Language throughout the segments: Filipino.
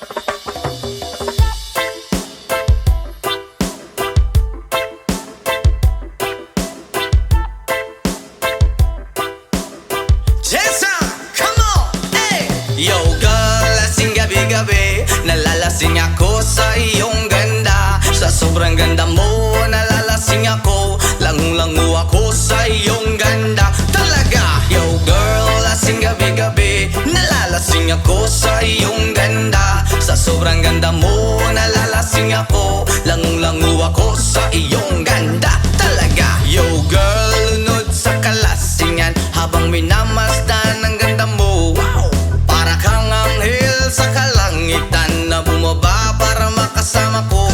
Yo girl, lasing gabi-gabi, nalalasing ako sa iyong ganda. Sa sobrang ganda mo, nalalasing ako, langung-langu ako sa iyong ganda. Talaga, yo girl, lasing gabi-gabi, nalalasing ako sa iyong ganda. Sa sobrang ganda mo, nalalasing ako, langung-langu ako sa iyong ganda. Talaga, yo girl, lunod sa kalasingan habang minamasdan ang ganda mo. Wow! Para kang anghel sa kalangitan na bumaba para makasama ko.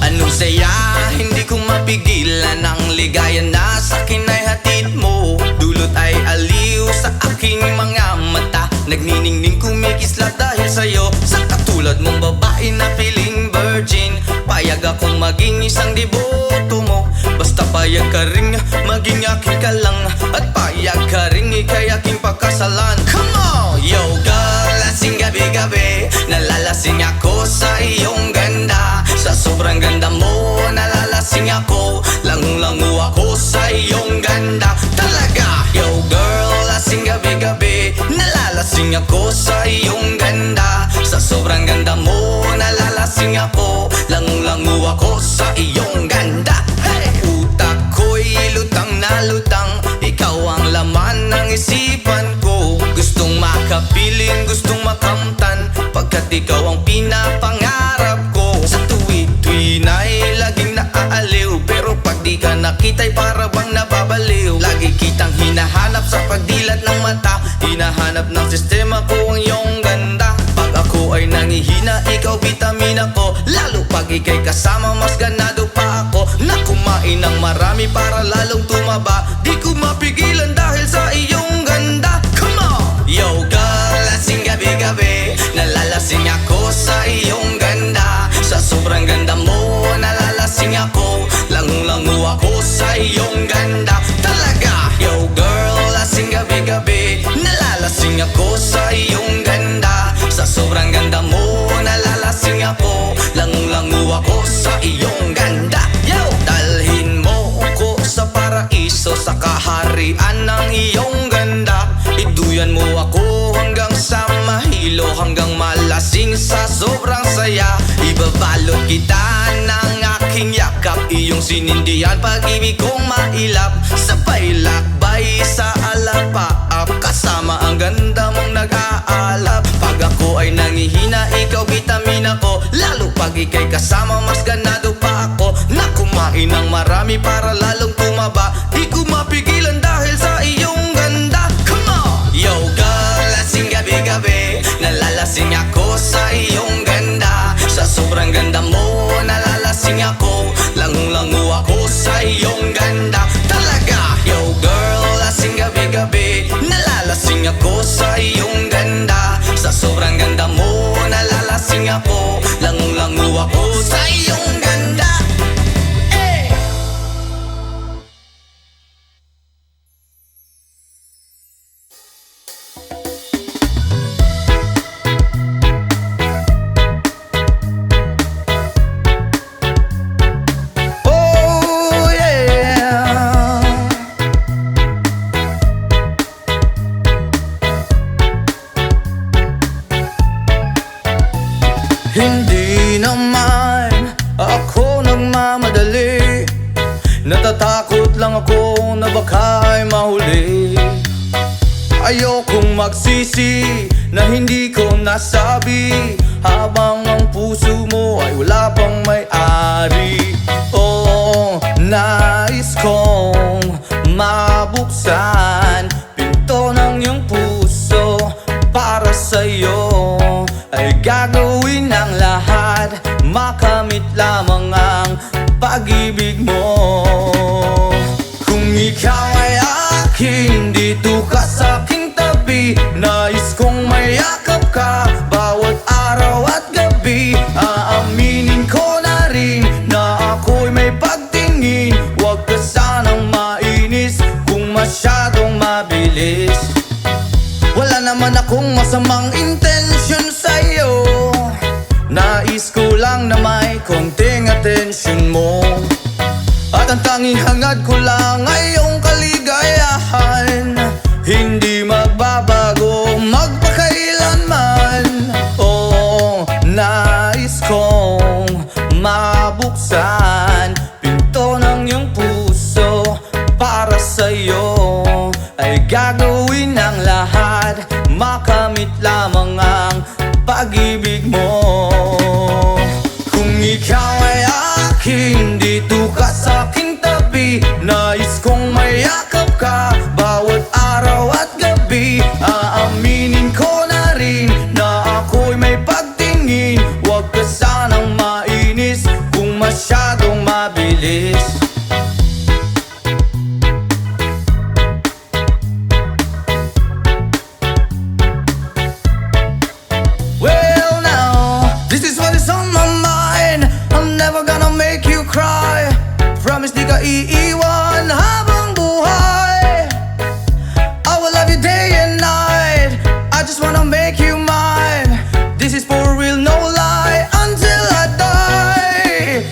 Anong saya, hindi ko mapigilan ang ligaya na sa akin ay hatid mo. Dulot ay aliw sa aking mga mata, nagniningning kumikislat dahil sa'yo. Sa katulad mong babae na feeling virgin, payag akong maging isang deboto mo. Basta payag ka ring maging aking ka lang, at payag ka ring ikay aking pagkasalan. Come on! Yo girl, lasing gabi-gabi, nalalasing ako sa iyong ganda. Sa sobrang ganda mo, nalalasing ako, langung-langu ako sa iyong ganda. Talaga, yo girl, lasing gabi-gabi, nalalasing ako sa iyong ganda. Sa sobrang ganda mo, nalalasing ako, langung-langu ako sa iyong ganda. Hey! Utak ko'y lutang na lutang, ikaw ang laman ng isipan ko. Gustong makapiling, gustong makamtan, pagkat ikaw ang pinapangarap ko. Sa tuwi-tuwi na'y laging naaaliw, pero pag di ka nakita'y para bang nababaliw. Lagi kitang hinahanap sa pagdilat ng mata, hinahanap ng sistema ko ang iyong ganda. Pag ako ay nangihina, ikaw vitamina ko, lalo pag ika'y kasama mas ganado pa ako. Na kumain ng marami para lalong tumaba, di ko mapigilan dahil sa iyong ganda. Come on! Yo girl, lasing gabi-gabi, nalalasing ako sa iyong ganda. Sa sobrang ganda mo, nalalasing ako, langung-langu ako sa iyong ganda. Talaga, yo girl, lasing gabi-gabi, nalalasing ako sa iyong ganda. Sa sobrang ganda mo, nalalasing ako, langung-langu ako sa iyong ganda. Yo! Dalhin mo ko sa paraiso, sa kaharian ng iyong ganda. Iduyan mo ako hanggang sa mahilo, hanggang malasing sa sobrang saya. Ibabalot kita ng aking yakap, iyong sinindihan pag-ibig kong mailap. Sabay lakbay sa alapaap, kasama ang ganda mong nag-aalap. Pag ako ay nangihina, ikaw vitamina ko, lalo pag ika'y kasama mas ganado pa ako. Na kumain ng marami para lalong tumaba, di ko mapigilan dahil sa iyong ganda. Come on! Yo girl, lasing gabi-gabi, nalalasing ako sa iyong ganda. Sa sobrang ganda mo, nalalasing ako, langung-langu ako sa iyong ganda. Talaga, yo girl, lasing gabi-gabi, nalalasing ako sa iyong ganda. Sa sobrang ganda mo, nalalasing ako, langung-langu ako sa iyong ganda. Hindi naman ako nagmamadali, natatakot lang ako na baka ay mahuli. Ayokong magsisi na hindi ko nasabi, habang ang puso mo ay wala pang may-ari. Oh, nais kong mabuksan pinto ng iyong puso, para sa'yo ay gagawin ang lahat, makamit lamang ang pag-ibig mo. Kung ikaw ay akin, dito ka sa aking tabi, nais kong mayakap ka bawat araw at gabi. Aaminin ko na rin na ako'y may pagtingin, huwag ka sanang mainis kung masyadong mabilis. Wala naman akong masamang intensyon sa'yo, Nais ko lang na may konting atensyon mo, at ang tanging hangad ko lang ay iyong kaligayahan. Hindi magbabago magpakailanman. Oo, nais kong mabuksan pinto ng iyong puso. Para sa'yo ay gagawin ang lahat, makamit lamang ang pag-ibig mo. Kung ikaw ay akin, dito ka sa aking tabi. Nais kong mayakap ka bawat araw at gabi. Aaminin ko na rin na ako'y may pagtingin. Huwag ka sanang mainis kung masyadong mabilis. Well now, this is what is on my mind. I'm never gonna make you cry. Promise di ka iiwan habang buhay. I will love you day and night. I just wanna make you mine. This is for real, no lie, until I die.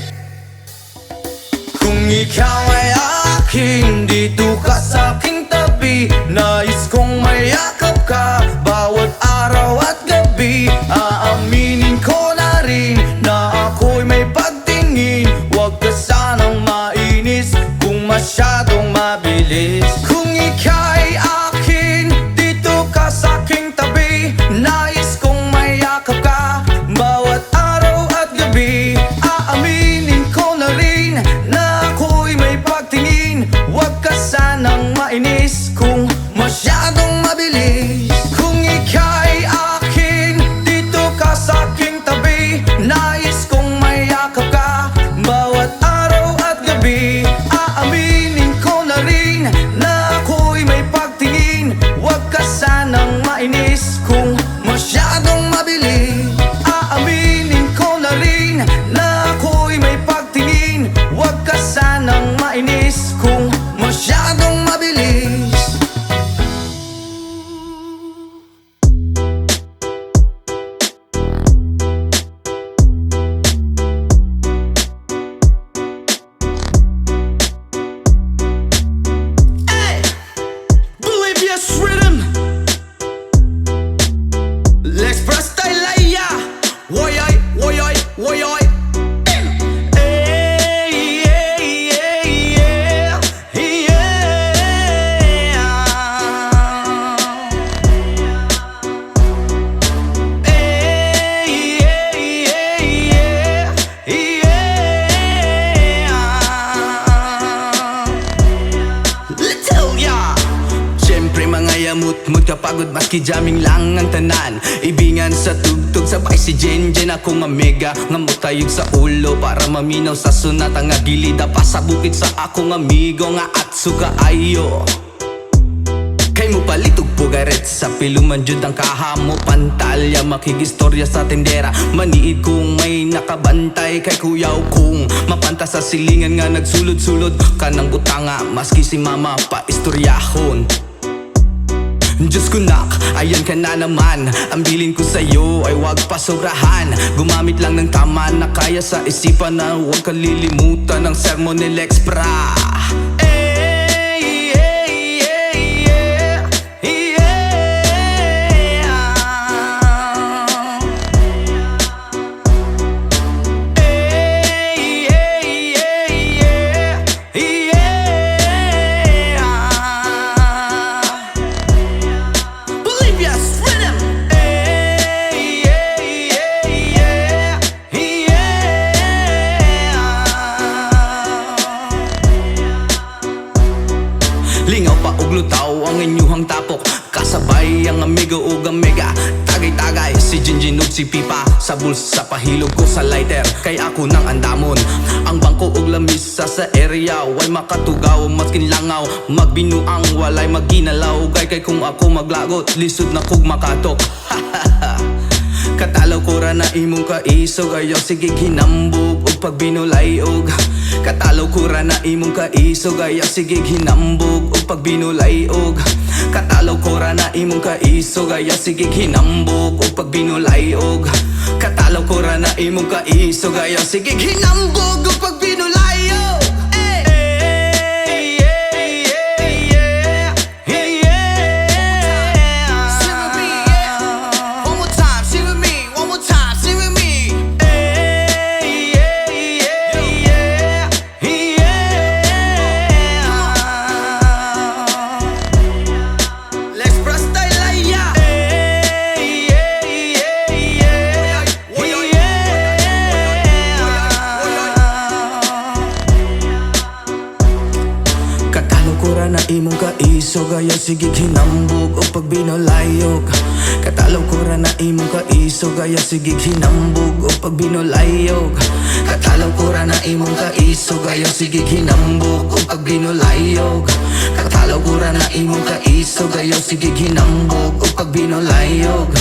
Kung ikaw ay akin, dito ka sa aking tabi. Nais kong mayakap ka bawat araw at gabi. Aaminin ko na rin na ako'y may pagtingin. Huwag ka sanang mainis kung masyadong mabilis. Kung ika'y akin, dito ka sa aking tabi. Nais kong mayakap ka bawat araw at gabi. Aaminin ko na rin na ako'y may pagtingin. Huwag ka sanang mainis kung masyadong mabilis. Kung ika'y akin, dito ka sa aking tabi. Nais kong mayakap ka bawat araw at gabi. Aaminin ko na rin na ako'y may pagtingin. Huwag ka sanang mainis kung masyadong mabilis. Aaminin ko na rin na ako'y may pagtingin. Huwag ka sanang mainis kung masyadong mabilis. Hey, Bolivia's rhythm. Let's press Tailaya. Woyoy, woyoy, woyoy. Hey, yeah, yeah, yeah, yeah. Hey, yeah, yeah, yeah, yeah. Let's tell ya. Siyempre mga yamut-mut kapagod maski jamming lang ang tanan. Ibingan sa tugtog sabay si Jenjen ako nga mega. Nga mutayog sa ulo para maminaw sa sunata. Nga gilida pa sa bukid sa akong amigo nga atsuka ayo. Kay mo palitog pugaret sa piluman jud ang kahamo. Pantalya makigistorya sa tendera. Maniid kung may nakabantay kay kuyaw kung mapanta sa silingan nga nagsulod-sulod kanang butanga maski si mama pa istoryahon. Diyos ko nak, ayan ka na naman. Ang bilin ko sa'yo ay wag pa sobrahan. Gumamit lang ng tama na kaya sa isipan na huwag kalilimutan ng sermon ni Lex Pra. Hey, hey, hey, yeah, yeah. Hey, hey, hey, yeah, yeah. Bolivia's rhythm. Hey, yeah, yeah, yeah. Lingaw pa og lutaw ang inyuhang tapok. Kasabay ang amigo ug amiga. Tagay-tagay si Jinjin ug si Pipa. Sa bulsa pahilog ko sa lighter kay ako nang andamon. Ang bangko ug lamisa sa area way makatugaw maskin langaw. Magbinuang walay maginalaw. Kay kung ako maglagot lisod na kog makatok. Katalaw ko ra na imong kaisog. Ayaw sige hinambog og pagbinulay og. Katalaw ko ra na imong kaisog. Ayaw sige hinambog og pagbinulay og. Katalaw ko ra na imong kaisog. Ayaw sige hinambog og pagbinulay og. Katalaw ko ra na imong kaiso gayo. Sige hinambog o pag pinulayo. Na imong kaiso gaya sige hinambog o pag binolayog. Katalaw ko ra na imong kaiso gaya sige hinambog o pag binolayog. Katalaw ko ra na imong kaiso gaya sige hinambog o pag binolayog. Katalaw ko ra na imong kaiso gaya sige hinambog o pag binolayog.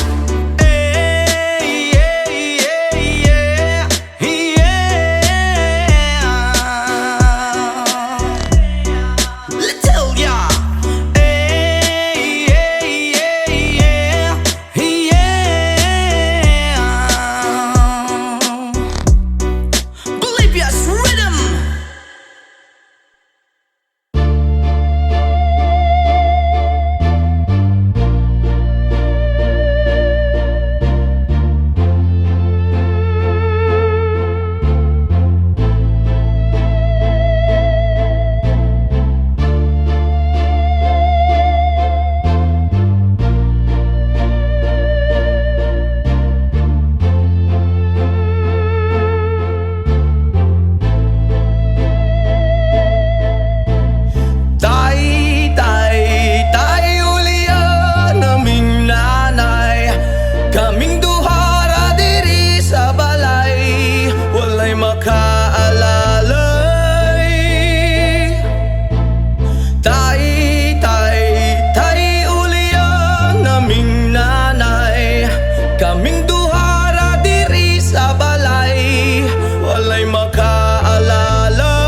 Kaming duhara diri sa balay, walay makaalalay.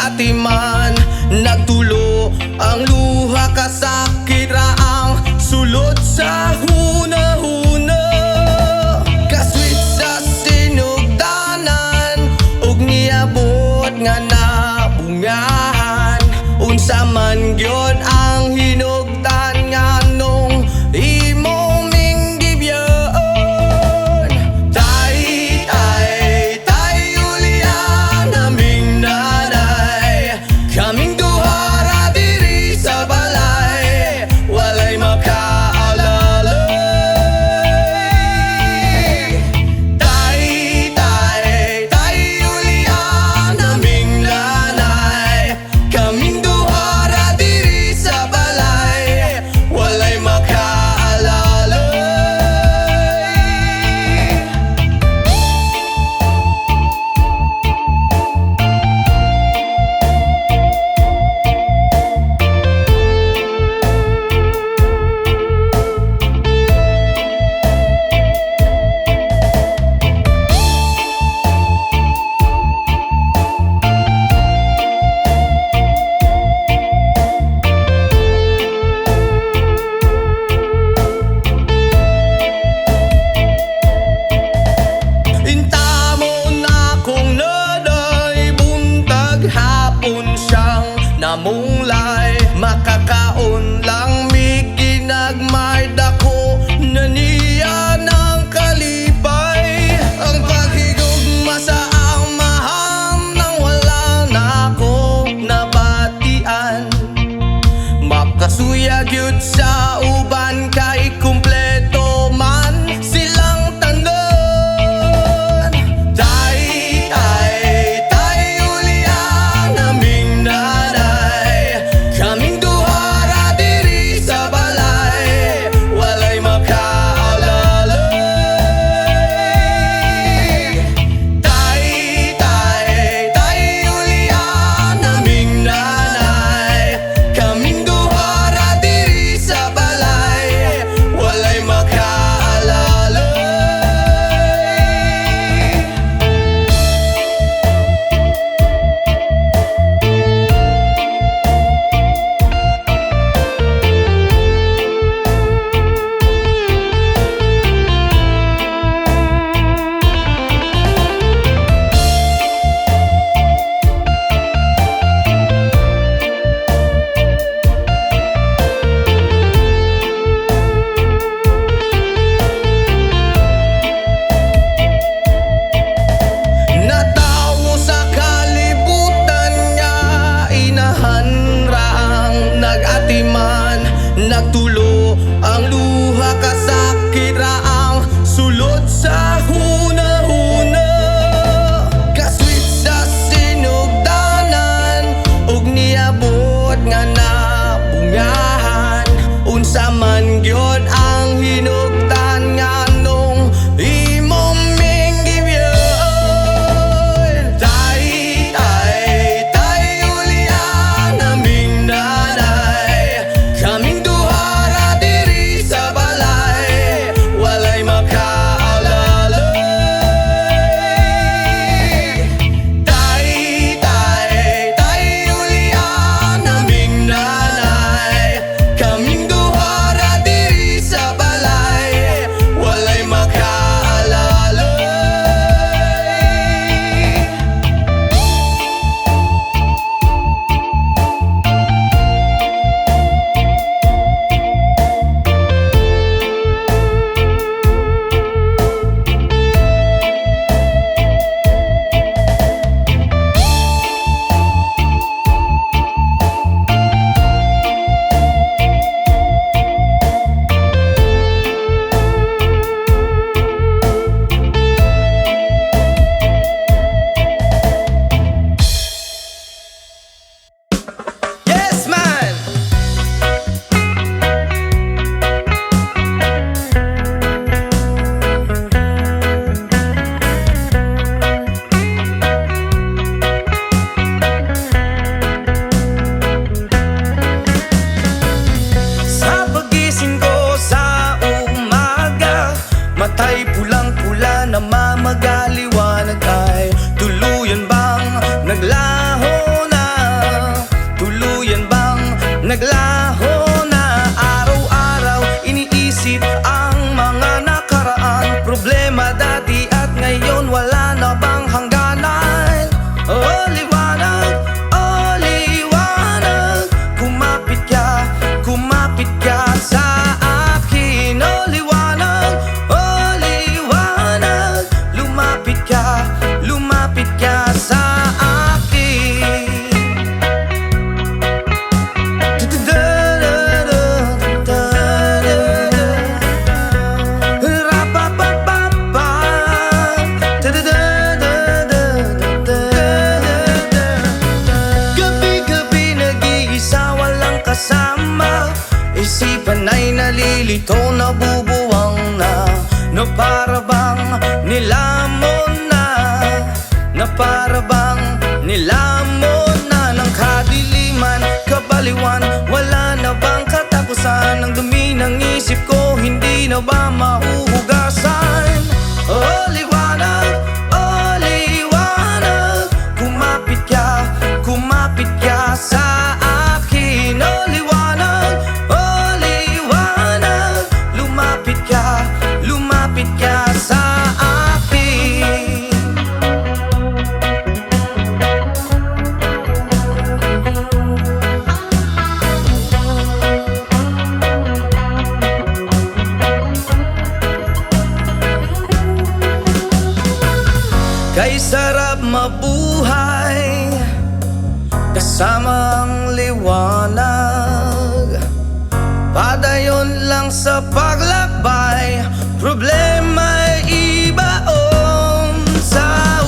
Atiman, nagtulo ang luha kasakit raang sulod sa huna-huna. Kaswit sa sinugdanan ug niabot nga nabungahan. Unsa man gyud ang hinugdan nga nung imong minggibyon. Tay Julian naming kaming duhara diri sa balay, walay makaalalay. Tay Julian naming nanay, kaming duhara diri sa balay, walay makaalalay. Namunglay, makakaon lang mi ginagmay dako na niya ng kalipay. Ang paghigugma sa amahan nang wala na ko nabatian. Makasuya gyud sa uban kay kumpleto man silang tanon. Tay Julian naming nanay, kasama. Isipan ay nalilito, nabubuwang na para bang nilamon na, na para bang nilamon na ng kadiliman, kabaliwan. Wala na bang katapusan? Ang dumi ng isip ko, hindi na ba mahuhugasan? Oh liwanag, oh liwanag, kumapit ka sa akin. Oh liwanag, oh liwanag, lumapit ka sa akin. Kay sarap mabuhay kasama ang liwanag. Padayon lang sa paglakbay, problema'y ibaon sa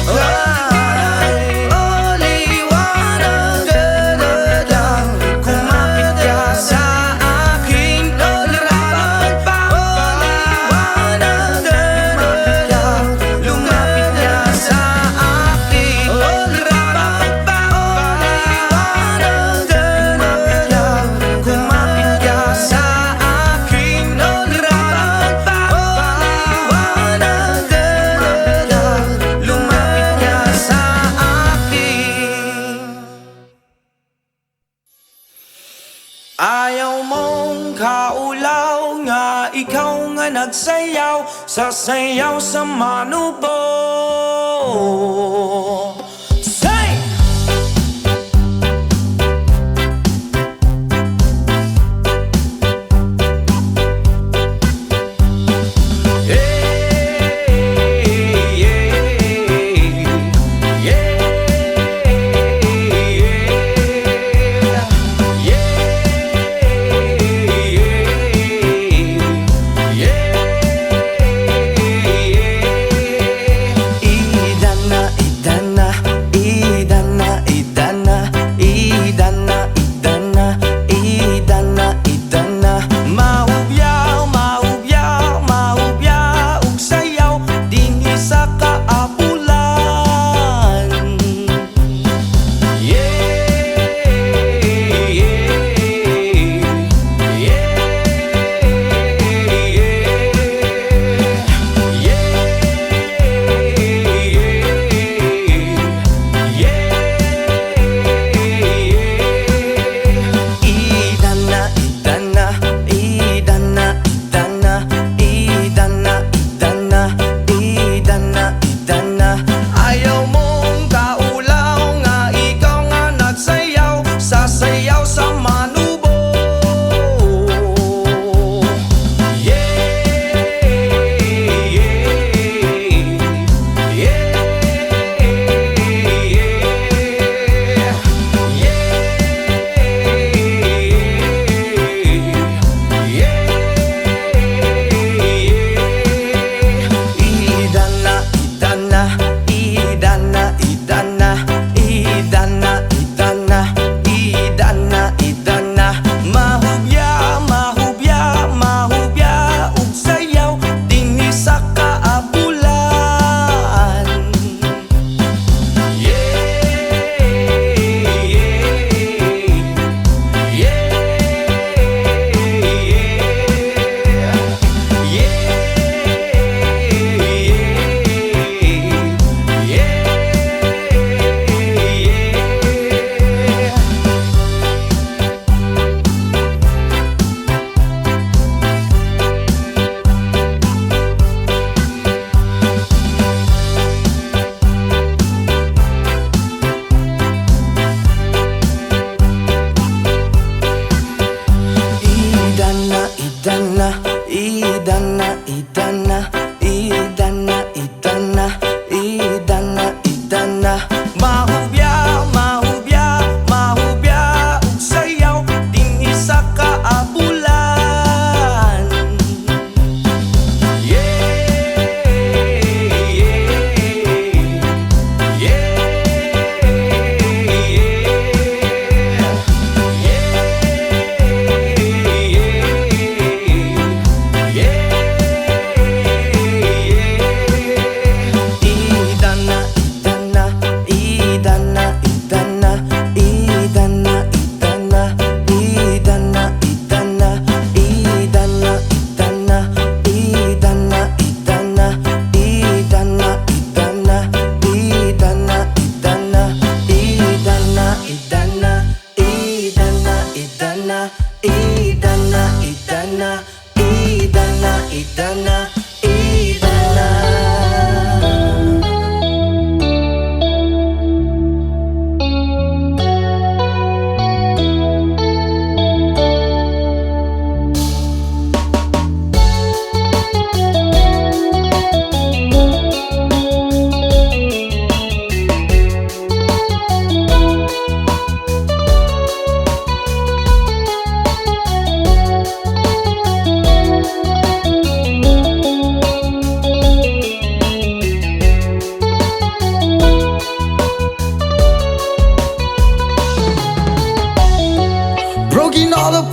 ukay. Oh liwanag, da-da-da, kumapit ka sa akin. Oh liwanag, oh liwanag, da-da-da, lumapit ka sa akin. Oh liwanag, oh liwanag, da-da-da, kumapit ka sa akin. Oh liwanag, oh liwanag, da-da-da, lumapit ka sa akin. Ayaw mong kaulaw nga, ikaw nga nagsayaw, sasayaw sa manubo. Say! Idan na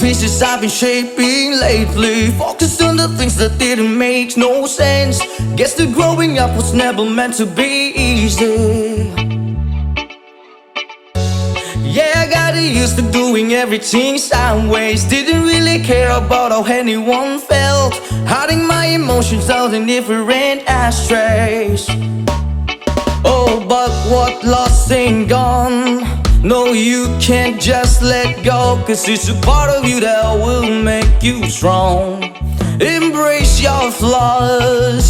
pieces I've been shaping lately. Focused on the things that didn't make no sense. Guess that growing up was never meant to be easy. Yeah, I got used to doing everything sideways. Didn't really care about how anyone felt. Hiding my emotions out in different ashtrays. Oh, but what lost ain't gone. No, you can't just let go, 'cause it's a part of you that will make you strong. Embrace your flaws.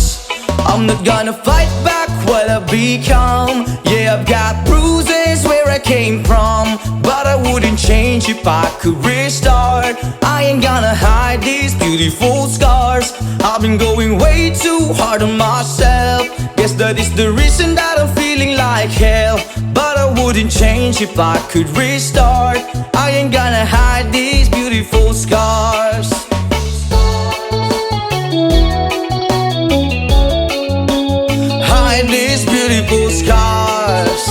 I'm not gonna fight back what I've become. Yeah, I've got bruises where I came from, but I wouldn't change if I could restart. I ain't gonna hide these beautiful scars. I've been going way too hard on myself. Guess that is the reason that I'm feeling like hell, but I wouldn't change if I could restart. I ain't gonna hide these beautiful scars. Hide these beautiful scars.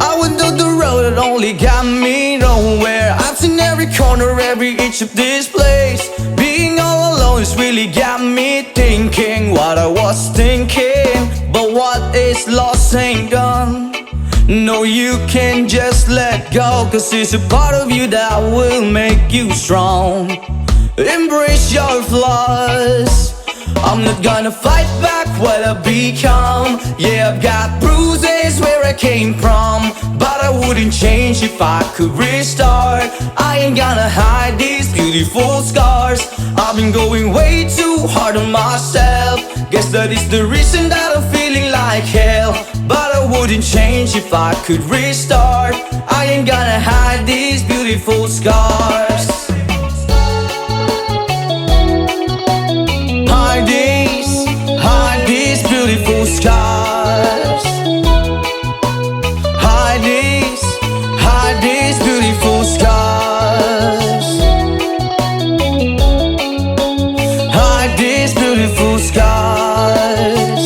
I went down the road that only got me nowhere. I've seen every corner, every inch of this place. Being all alone has really got me thinking what I was thinking. But what is lost ain't gone. No, you can't just let go, 'cause it's a part of you that will make you strong. Embrace your flaws. I'm not gonna fight back what I've become. Yeah, I've got bruises where I came from, but I wouldn't change if I could restart. I ain't gonna hide these beautiful scars. I've been going way too hard on myself. Guess that is the reason that I'm feeling like hell, but I wouldn't change if I could restart. I ain't gonna hide these beautiful scars. Hide these beautiful scars. Hide these beautiful scars. Hide these beautiful scars.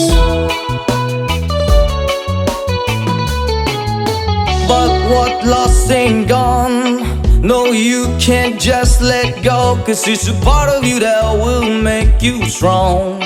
But what lost ain't gone. No, you can't just let go, 'cause it's a part of you that will make you strong.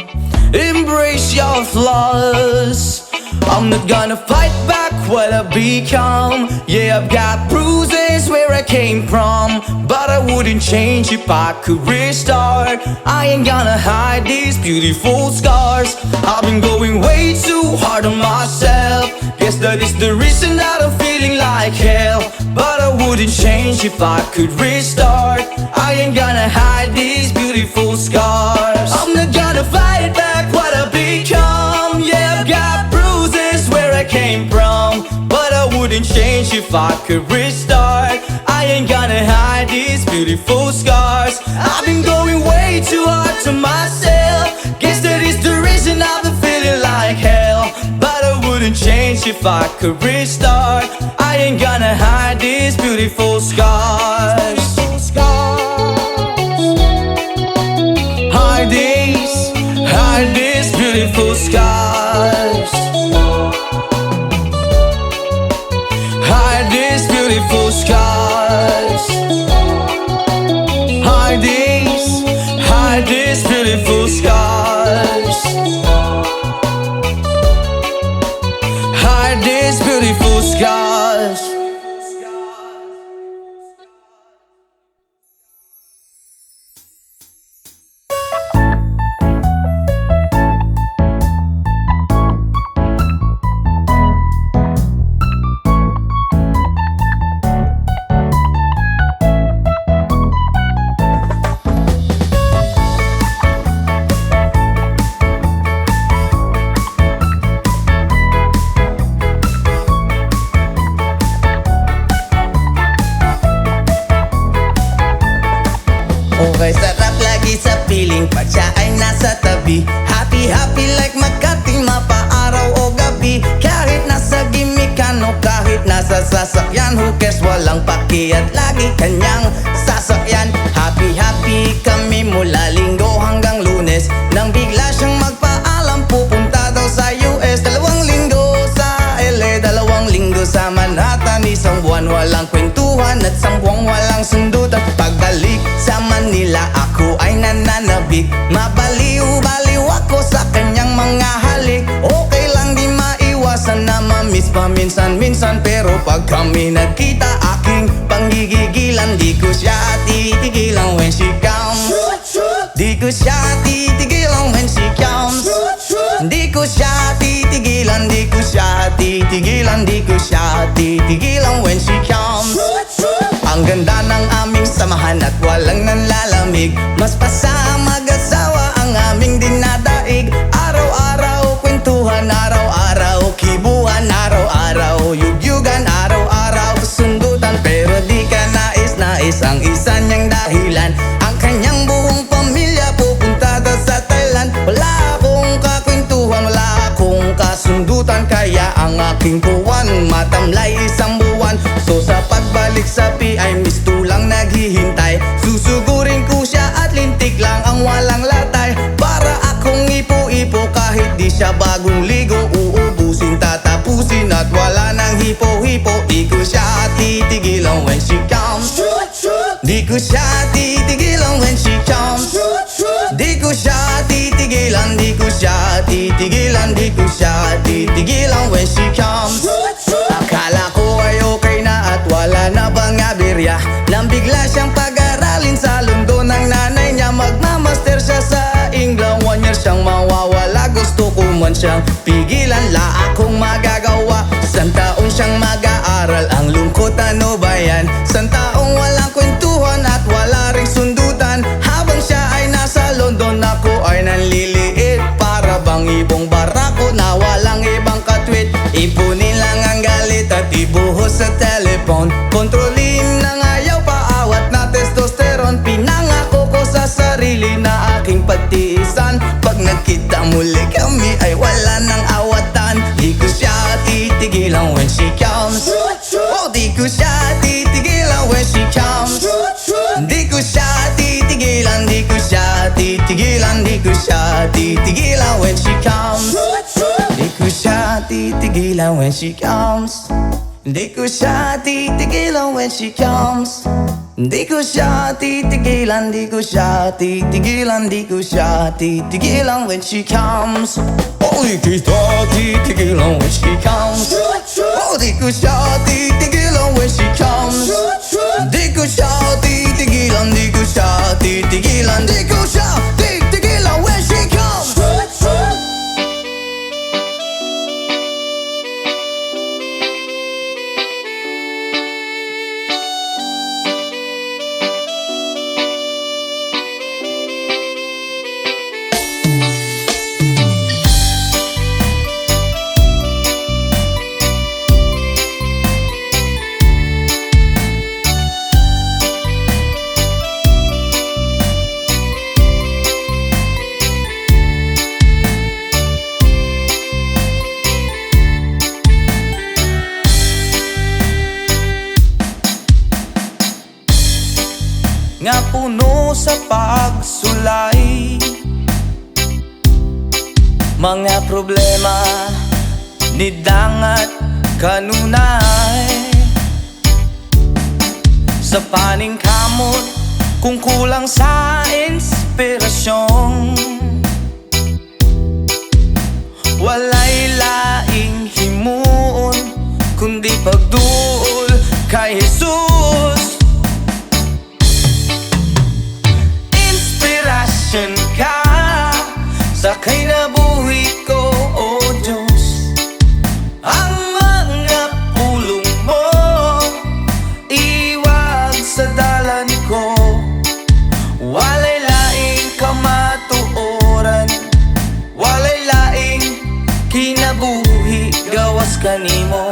Embrace your flaws. I'm not gonna fight back what I've become. Yeah, I've got bruises where I came from, but I wouldn't change if I could restart. I ain't gonna hide these beautiful scars. I've been going way too hard on myself. Guess that is the reason that I'm feeling like hell, but I wouldn't change if I could restart. I ain't gonna hide these beautiful scars. I'm not gonna fight back what I've become. Yeah, I've got bruises where I came from, but I wouldn't change if I could restart. I ain't gonna hide these beautiful scars. I've been going way too hard to myself. Guess that is the reason I've been feeling like hell, but I wouldn't change if I could restart. I ain't gonna hide these beautiful scars. Hide these beautiful scars. Hide these beautiful scars. Hide these beautiful scars. Hide these beautiful scars. Okay, sarap lagi sa piling pag siya ay nasa tabi. Happy, happy like Makati, mapaaraw o gabi. Kahit nasa gimikan o kahit nasa sasakyan, who cares, walang pakiat, lagi kanyang sasakyan. Happy, happy kami mula Linggo hanggang Lunes, nang bigla siyang magpaalam pupunta daw sa US. 2 linggo sa LA, 2 linggo sa isang buwan walang kwentuhan at isang buwang walang sundutan. Pagbalik sa Manila ako ay nananabik, mabaliw-baliw ako sa kanyang mga halik. Okay lang di maiwasan na mamiss paminsan-minsan, pero pag kami nagkita aking panggigigilan. Di ko siya titigilan when she comes, di ko siya titigilan when she comes. Di ko siya titigilan, di ko siya titigilan, di ko siya titigilan when she comes. Ang ganda ng aming samahan at walang nanlalamig, mas pasa mag-asawa ang aming dinadaig. Araw-araw kwentuhan, araw-araw kibuhan, araw-araw yugyugan, araw-araw sundutan. Pero di ka nais-nais ang isa niyang dahilan, ang kanyang buong pamilya pupunta daw sa Thailand. Wala akong kakwentuhan, wala akong kasundutan, kaya ang aking puwan matamlay isang buwan. So sa pagbalik sa PI, mistulang naghihintay, susugurin ko siya at lintik lang ang walang latay. Para akong ipo-ipo kahit di siya bagong ligo, uubusin tatapusin at wala nang hipo-hipo. Di ko siya titigilan when she comes, di ko siya titigilan when she comes. Di ko siya titigilan, di ko siya titigilan, di ko siya titigilan when she comes. Akala ko ay okay na at wala na bang aberya, nang bigla siyang pag-aralin sa London ng nanay niya. Magmamaster siya sa England, 1 year siyang mawawala. Gusto ko man siyang pigilan, la akong magagawa. Isang taon siyang mag-aaral, ang lungkot ano ba yan? Isang taong walang kwentuhan at wala ring sundutan. Habang siya ay nasa London, ako ay nanliliit, para bang ibong barako na walang ibang katwit. Ipunin lang ang galit at ibuhos sa telepon, kontrolin ng ayaw paawat na testosterone. Pinangako ko sa sarili na aking pagtiisan, pag nagkita muli kami ay wala nang awatan. Di ko siya titigilan when she comes, oh di ko siya titigilan when she comes. Di ko siya titigilan, di ko siya titigilan, di ko siya titigilan when she comes. Di ko siya titigilan when she comes. Di ko siya titigilan when she comes. Di ko siya titigilan, di ko siya titigilan, di ko siya titigilan when she comes. Oh, di ko siya titigilan when she comes. Oh, di ko siya titigilan when she comes. Di ko siya titigilan, di ko siya titigilan, di ko siya titigilan when she comes. Nga puno sa pagsulay, mga problema ni dangat kanunay. Sa paningkamot kung kulang sa inspirasyon, walay laing himuon kundi pagduol kay Jesus. Ka sa kinabuhi ko, O Diyos. Ang mga pulong mo iwag sa dalan ko, walay laing kamatuoran, walay laing kinabuhi gawas kanimo.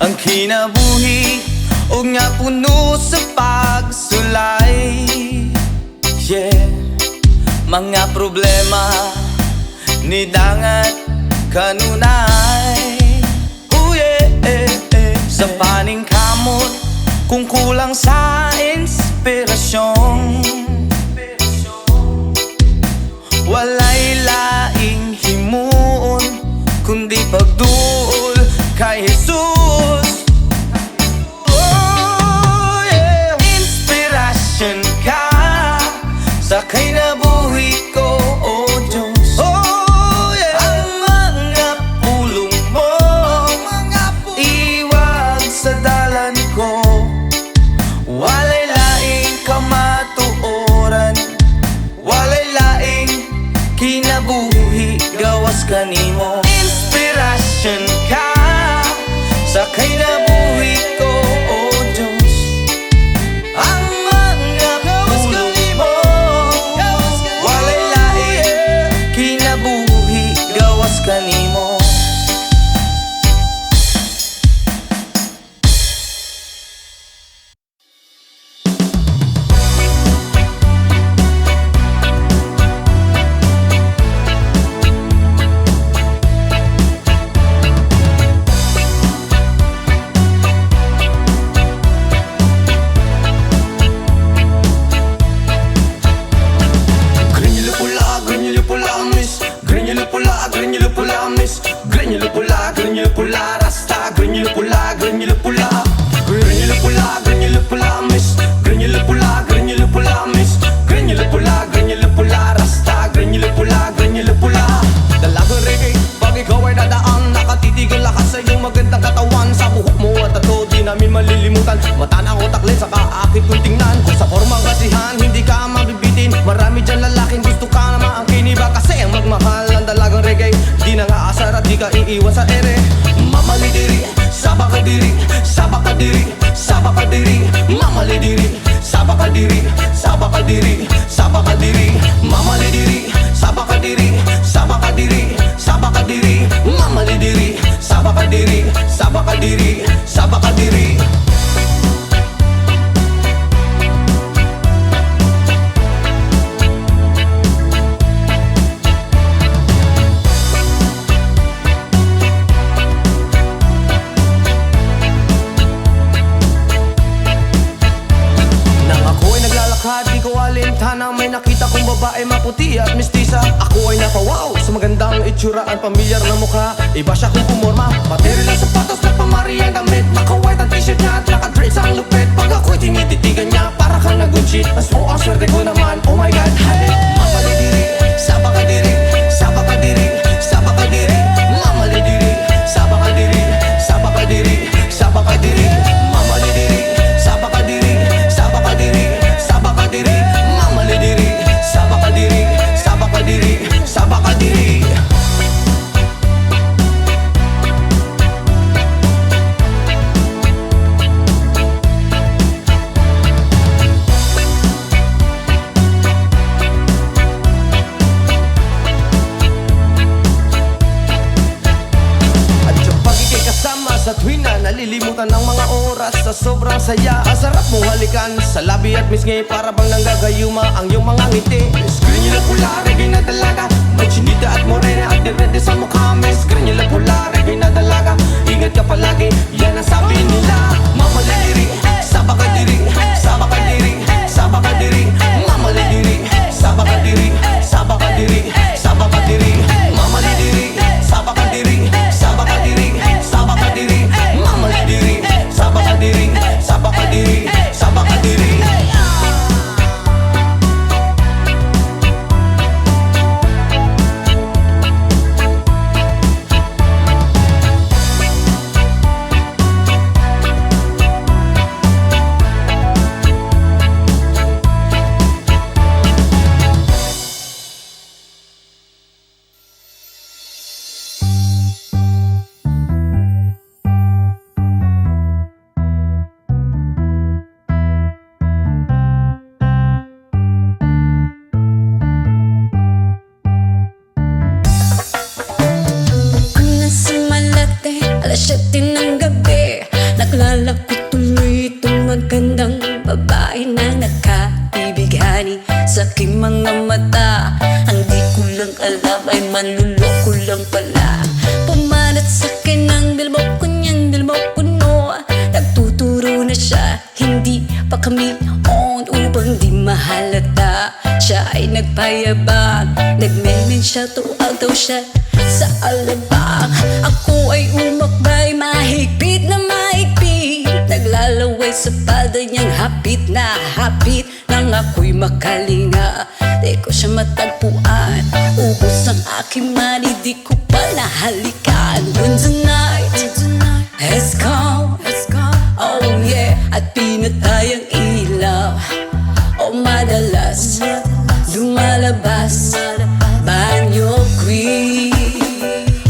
Ang kinabuhi, ug nga puno sa pagsulay. Yeah, mga problema ni dangat kanunay. Oh yeah, sa paning kamot kung kulang sa inspirasyon, walay laing himuon kundi pagduol kay Jesus. Oh yeah, inspirasyon ka sa kinabuhi ko, oh Diyos. Oh yeah, ang mga pulong mo iwag sa dalan ko, walay laing kamatuoran, walay laing kinabuhi gawas kanimo. Inspirasyon ka sa kinabuhi ko, oh Diyos. Ang mga pulong mo walay laing kinabuhi gawas kanimo. Grenyulo pula, rasta. Grenyulo pula, grenyulo pula. Grenyulo pula, grenyulo pula, miss. Grenyulo pula, miss. Grenyulo pula, rasta. Grenyulo pula. Dalagang reggae, pag ikaw ay dadaan, nakatitig ang lakas sa iyong magandang katawan. Sa buhok mo at tato, di namin malilimutan. Mata ng utak lens, saka akit kung tingnan. Kung sa formang kasihan, hindi ka mabibitin. Marami dyan lalaking gusto ka na maangkin. Iba kasi ang magmahal ang dalagang reggae, di na nga asar at di ka iiwan sa ere. Mamalidiri, sabakadiri, sabakadiri, sabakadiri. Mamalidiri, sabakadiri, sabakadiri, sabakadiri. Mamalidiri, sabakadiri, sabakadiri, sabakadiri. Mamalidiri, sabakadiri, sabakadiri, sabakadiri. Di ko alintana, may nakita kong babae maputi at mistisa. Ako ay napawaw sa magandang itsura at pamilyar na mukha. Iba siya kung pumorma, material ang sapatos na pamari ang damit. Naka-white ang t-shirt niya at naka-dreads ang lupit. Pag ako'y tinititigan niya, para kang nag-good shit. Mas ang swerte ko naman, oh my God. Hey! Mamalidiri, sabakadiri, sabakadiri, sabakadiri. Mamalidiri, sabakadiri, sabakadiri, sabakadiri. Mamalidiri, sabakadiri, sabakadiri, sabakadiri. Mamalidiri, sabakadiri, sabakadiri, sabakadiri. Sa tuwing na nalilimutan ng mga oras sa sobrang saya. Ang sarap mo halikan sa labi at misngi, para bang nanggagayuma ang iyong mga ngiti. Grenyulo pula, reggae na dalaga. May chinita at morena at dirente sa mukha. Miss Grenyulo pula, reggae na dalaga. Ingat ka palagi, yan ang sabi nila. Mamalidiri, sabakadiri, sabakadiri, sabakadiri. Mamalidiri, sabakadiri, sabakadiri, sabakadiri. Mamalidiri, sabakadiri, sabakadiri, sabakadiri. Mamalidiri, sabakadiri, sabakadiri, sabakadiri. Alas 7 ng gabi, naglalako tuloy ito manluloko lang pala. Pumanat sa akin ang bilmo ko niyang bilmo kuno. Nagtuturo na siya, hindi pa kami on upang di mahalata. Siya ay nagpayabang, nagmemen siya, tuwag daw siya sa alabang. Ako ay umakbay, mahigpit na mahigpit, naglalaway sa palda niyang hapit na hapit. Nang ako'y makalinga, di ko siya matagpuan. Ubus ang aking money, di ko pa nahalikan. When the night has come, oh yeah, at pinatay ang ilaw. Oh madalas lumalabas banyo queen.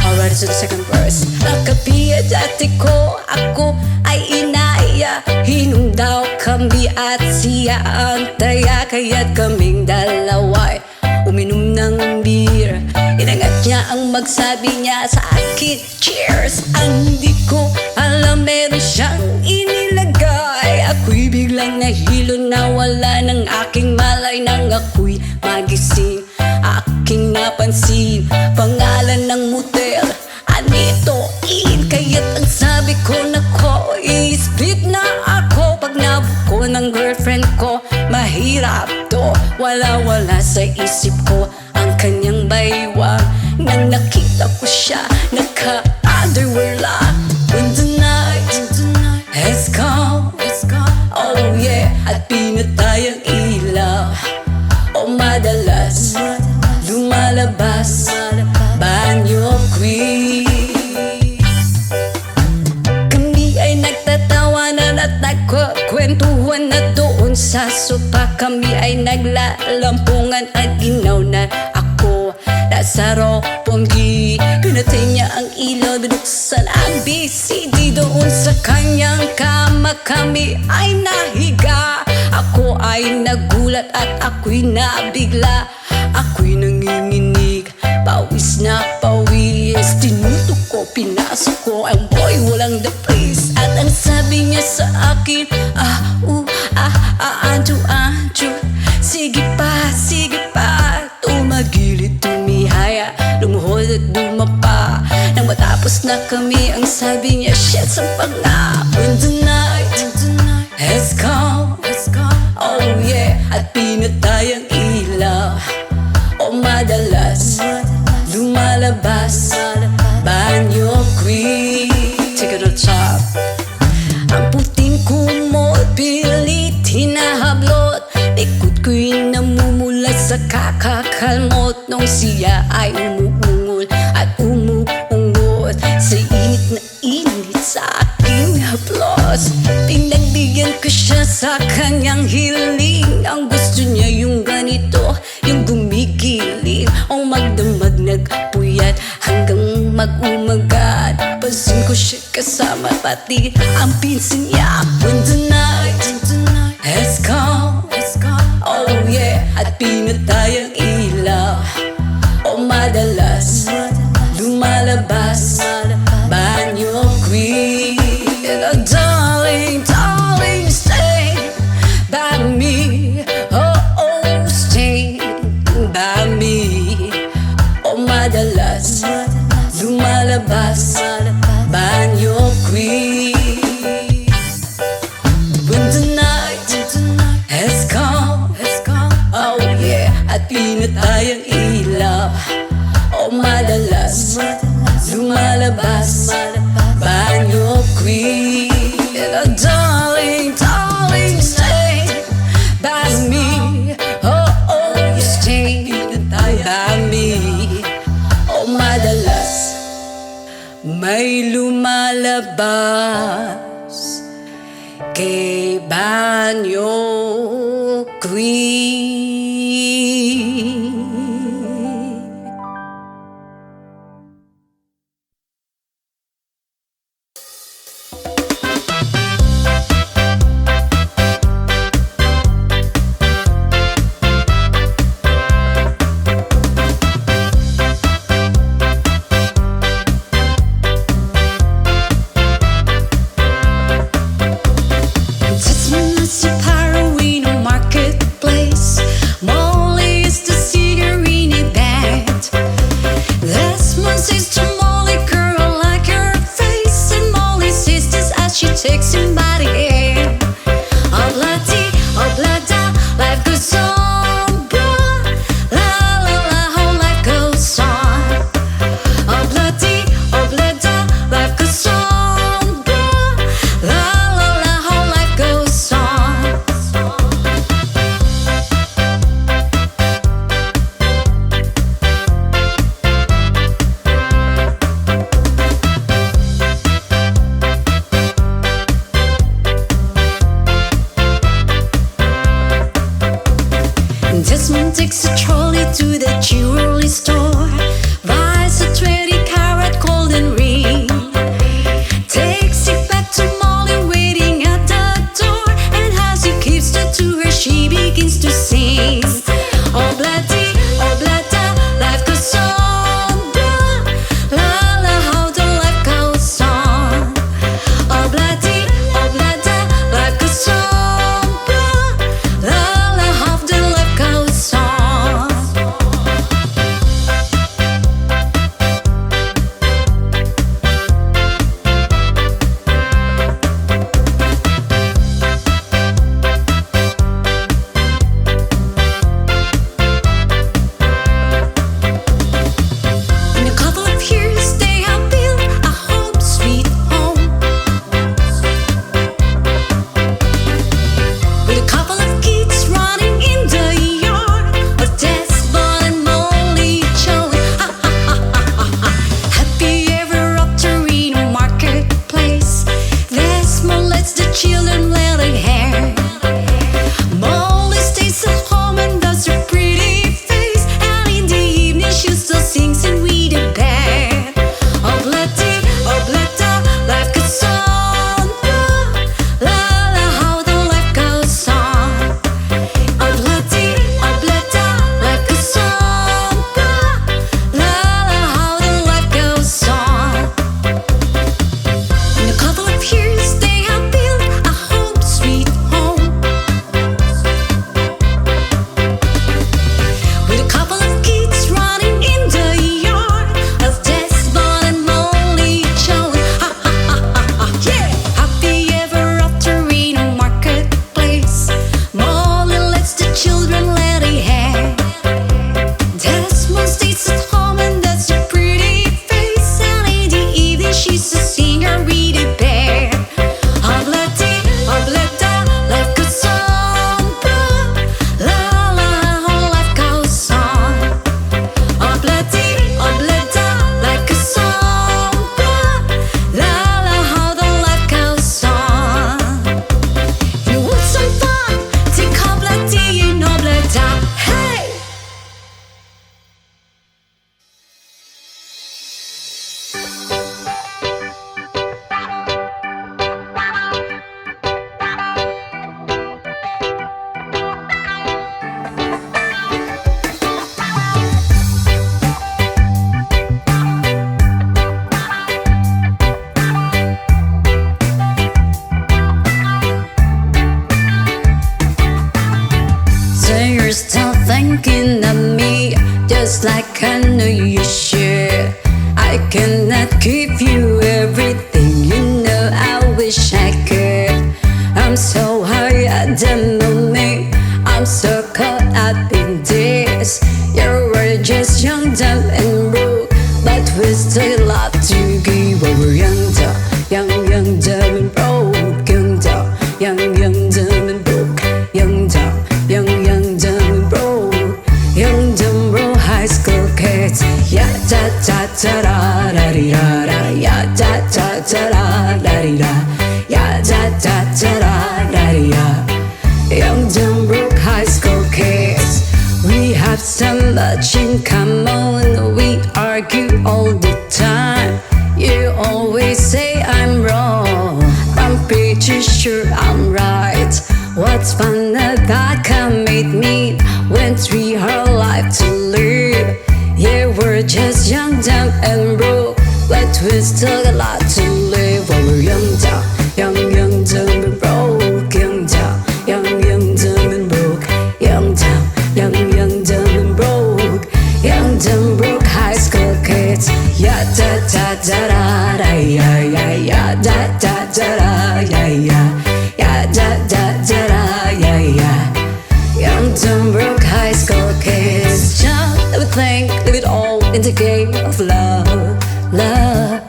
Alright, so the second verse. Nakapiya dati ko, ako ay inaya. Hinundaw kami at siya ang taya. Kaya't kaming dalaway uminom ng beer. Inangat niya ang magsabi niya sa akin, cheers. Ang hindi ko alam, meron siyang inilagay. Ako'y biglang nahilo, nawala ng aking malay. Nang ako'y magising, aking napansin pangalan ng motel, Anito Inn. Kaya't ang sabi ko, nako, i-split na ako. Pag nabuko ng girlfriend ko, mahirap to. Wala-wala sa isip ko ang kanyang baywang. Nang nakita ko siya, naka-underwear lang. When the night has come, oh yeah, at pinatay ang ilaw. Oh madalas lumalabas banyo queen. Kami ay nagtatawanan at nagkukwentuhan na doon sa sopa. Kami ay naglalampungan at ginaw na ako nasa roponggi. Pinatay niya ang ilaw, binuksan ang BCD. Doon sa kanyang kama kami ay nahiga. Ako ay nagulat at ako'y nabigla. Ako'y nanginginig, pawis na pawis. Tinutok ko, pinasok ko ang boy, walang the place. At ang sabi niya sa akin, Anjo, sige pa, tumagilid, tumihaya, lumuhod at dumapa. Nang matapos na kami, ang sabi niya, shit, sampag na. When the night has come, oh yeah, at pinatay ang ilaw. Oh madalas lumalabas banyo queen. Take it to the top. Ang puting kumot, pilit hinahablot. Likod ko'y namumulat sa kakakalmot. Nung siya ay umuungol at umuungot sa init na init sa aking haplos. Pinagbigyan ko siya sa kanyang hiling. Ang gusto niya yung ganito, yung gumigiling. O magdamag nagpuyat hanggang mag-umagat. Pansin ko siya kasama pati ang pinsan niya. When the night has come, oh yeah, at pinatay ang ilaw. O madalas lumalabas banyo queen. And darling, stay by me. Oh, stay by me. O madalas lumalabas banyo queen. When the night has come, oh yeah, at pinatay ang ilaw. O madalas lumalabas banyo queen. And darling, stay by me. Oh, stay by me. O madalas may lumalabas kay banyo queen. Touch me, Monsieur Pyro in a marketplace. thinking of me just like I know you should. I cannot give you everything, you know I wish I could. I'm so high at the moment, I'm so caught up in this. You were just young, dumb and broke, but we still love to give. We're young, dumb, dumb and broke. Young, dumb and broke. Young, dumb and broke. Young, dumb, broke high school kids. Ya da da da da da di da da. Ya da da da da da di da. Ya da da da da da di da. Young, dumb, broke high school kids. We have so much in common. We argue all the time. You always say I'm wrong, I'm pretty sure I'm right. What's fun about commit me when we have life to live? Yeah, we're just young, dumb and broke, but we still got a lot to live. While we're young, dumb and broke. Young, dumb and broke. Young, dumb and broke. Young, dumb, broke high school kids. Ya da da da da da ya ya ya da da da da ya ya ya da da da da ya ya. Young, dumb, broke high school kids. Jump, let me think, leave it all in the game of love, love.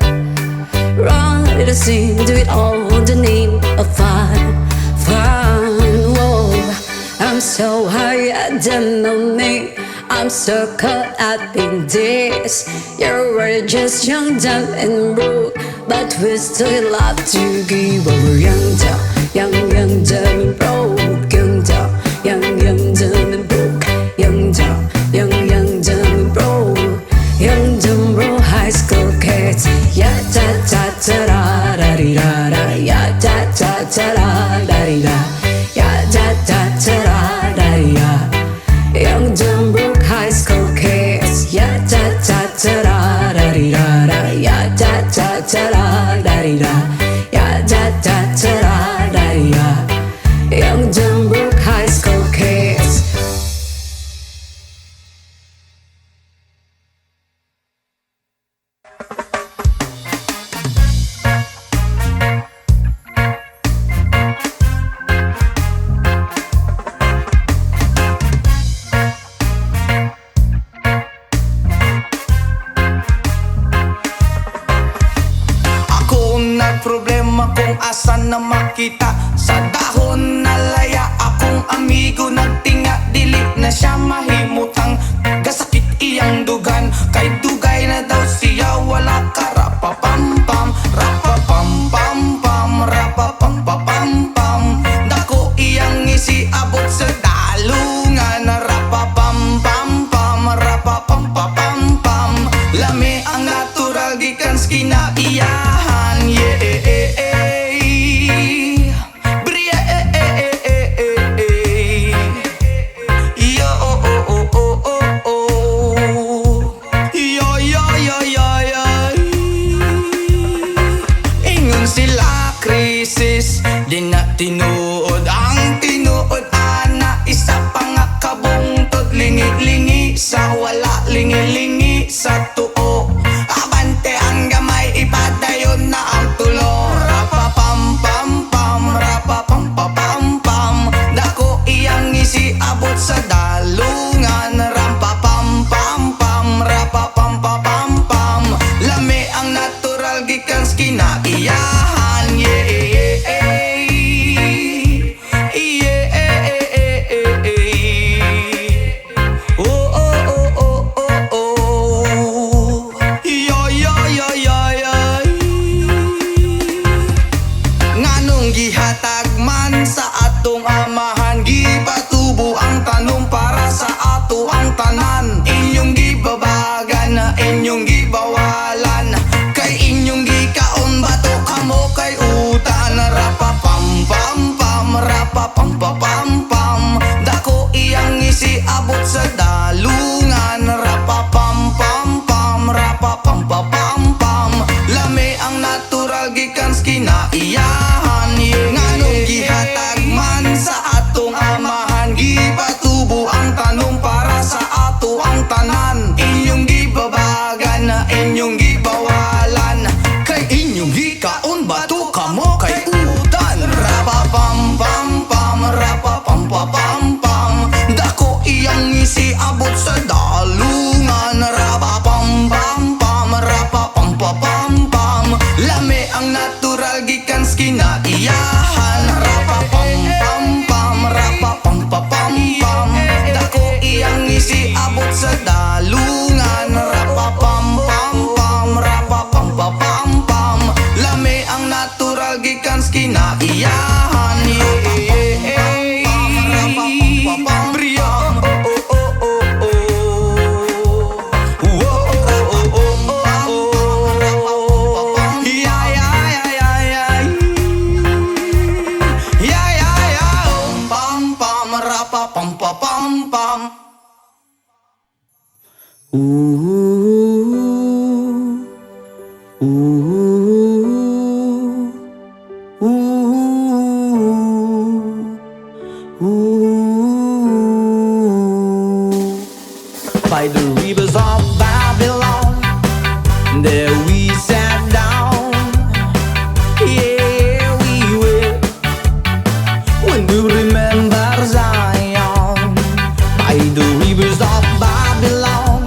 Run, let us sing, do it all in the name of fun, fun. Whoa, I'm so high at the moment, I'm so caught up in this. You were just young, dumb and broke, but we still love to give. We're young, dumb and broke. Young, dumb and broke. Young, dumb and broke. Young, dumb, broke high school kids. Ya da da da da da di da da. Ya da da da da da di da. Ya da da da da da di da. Young, dumb, broke high school kids. Ya da da da da da di da da. Ya da da da da da di da. Ya da da da da da di da. Young, dumb, broke high school kids. Problema kung asan na makita. Sa dahon na laya akong amigo nagtinga. Dili na siya mahimutang gasakit iyang dugan. Kay dugay na daw siya wala ka. Rapapampam, rapapampampam, rapapampapampam. Dako iyang isiabot sa dalungan. Rapapampampam, rapapampapampam. Lami ang natural gikan sa kinaiyahan. Yeah. Di na tinuod ang tinuod ana. Isa pa nga kabungtod. Lingi-lingi sa wala, lingi-lingi sa tuo. Abante ang gamay, ipadayon na ang tulo. Rapapampampam, rapapampapampam. Dako iyang isiabot sa dalungan. Rampapampampam, rapapampapampam. Lami ang natural gikan sa kinaiyahan. Yeah. Gihatag man sa atong amahan, gipatubo ang tanong para sa ato ang tanan. Inyong gibabagan, inyong gibawalan, kay inyong gikaon bato kamo kay utan. Rapapampampam, rapapampapampam. Dako iyang isiabot sa dalungan. Rapapampampam, rapapampapampam. Lami ang natural gikan sa kinaiyahan. Nganong gihatag man sa atong amahan, gipatubo ang tanong para ang natural gikan kinaiyahan. Rapa pam pam pam, rapa pam pa pam pam. Dako iyang isiabot sa dalungan. Rapa pam pam pam, rapa pam pa pam pam. Lami ang natural gikan kinaiyahan. Rapa pam pa pam. Bria, oh oh oh oh oh. Whoa, oh oh oh oh. Yeah, yeah, yeah, yeah, yeah. Yeah, yeah, yeah. Pam, pam, rapa, pam, pa, pam, pam. By the rivers of Babylon, there we sat down. Yeah, we will. When we remember Zion, by the rivers of Babylon,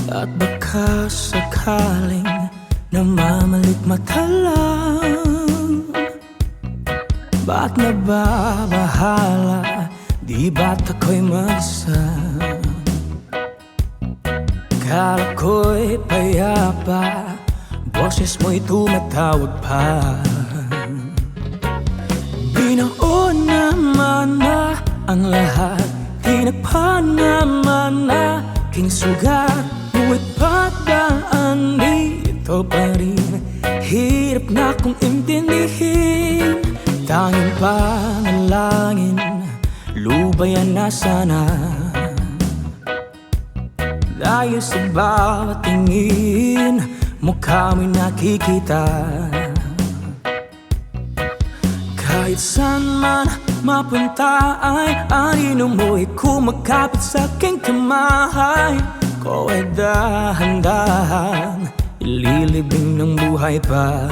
At baka sakaling namamalikmata lang. Ba't nababahala? Di ba't ako'y mag-isa? Kala ko'y payapa, boses mo'y tumatawag pa. Binoon naman na ang lahat, tinagpa naman na aking sugat. Ngunit pagdaan dito pa rin, hirap na kong intindihin. Tanging panalangin, lubayan na sana. Dahil sa bawat tingin, mukha mo'y nakikita. Kahit saan man mapunta ay anino mo'y kumakapit sa aking kamay. Ko ay dahan-dahan ililibing ng buhay pa.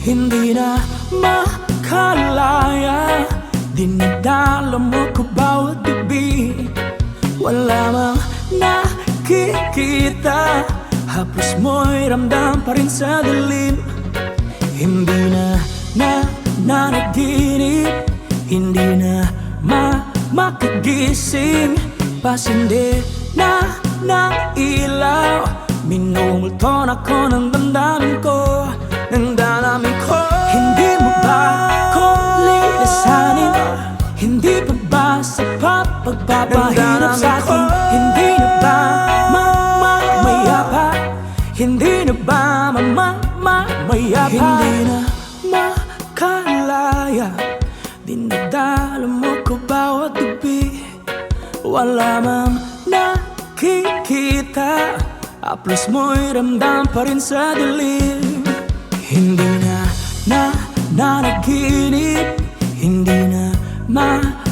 Hindi na makalaya, dinadala mo ko bawat gabi. Wala mang nakikita, haplos mo'y ramdam pa rin sa dilim. Hindi na nanaginip, hindi na makagising. Pasindi na ng ilaw, minumulton ako ng damdamin ko, ng damdamin ko. Hindi mo ba ako lilisanin? Hindi pa ba sapat pagpapahirap sa'kin? Hindi na ba mamayapa? Hindi na ba mamayapa? Hindi na makalaya, dinadala mo ko bawat gabi. Wala mang nakikita, haplos mo'y ramdam pa rin sa dilim. Hindi na nanaginip, hindi na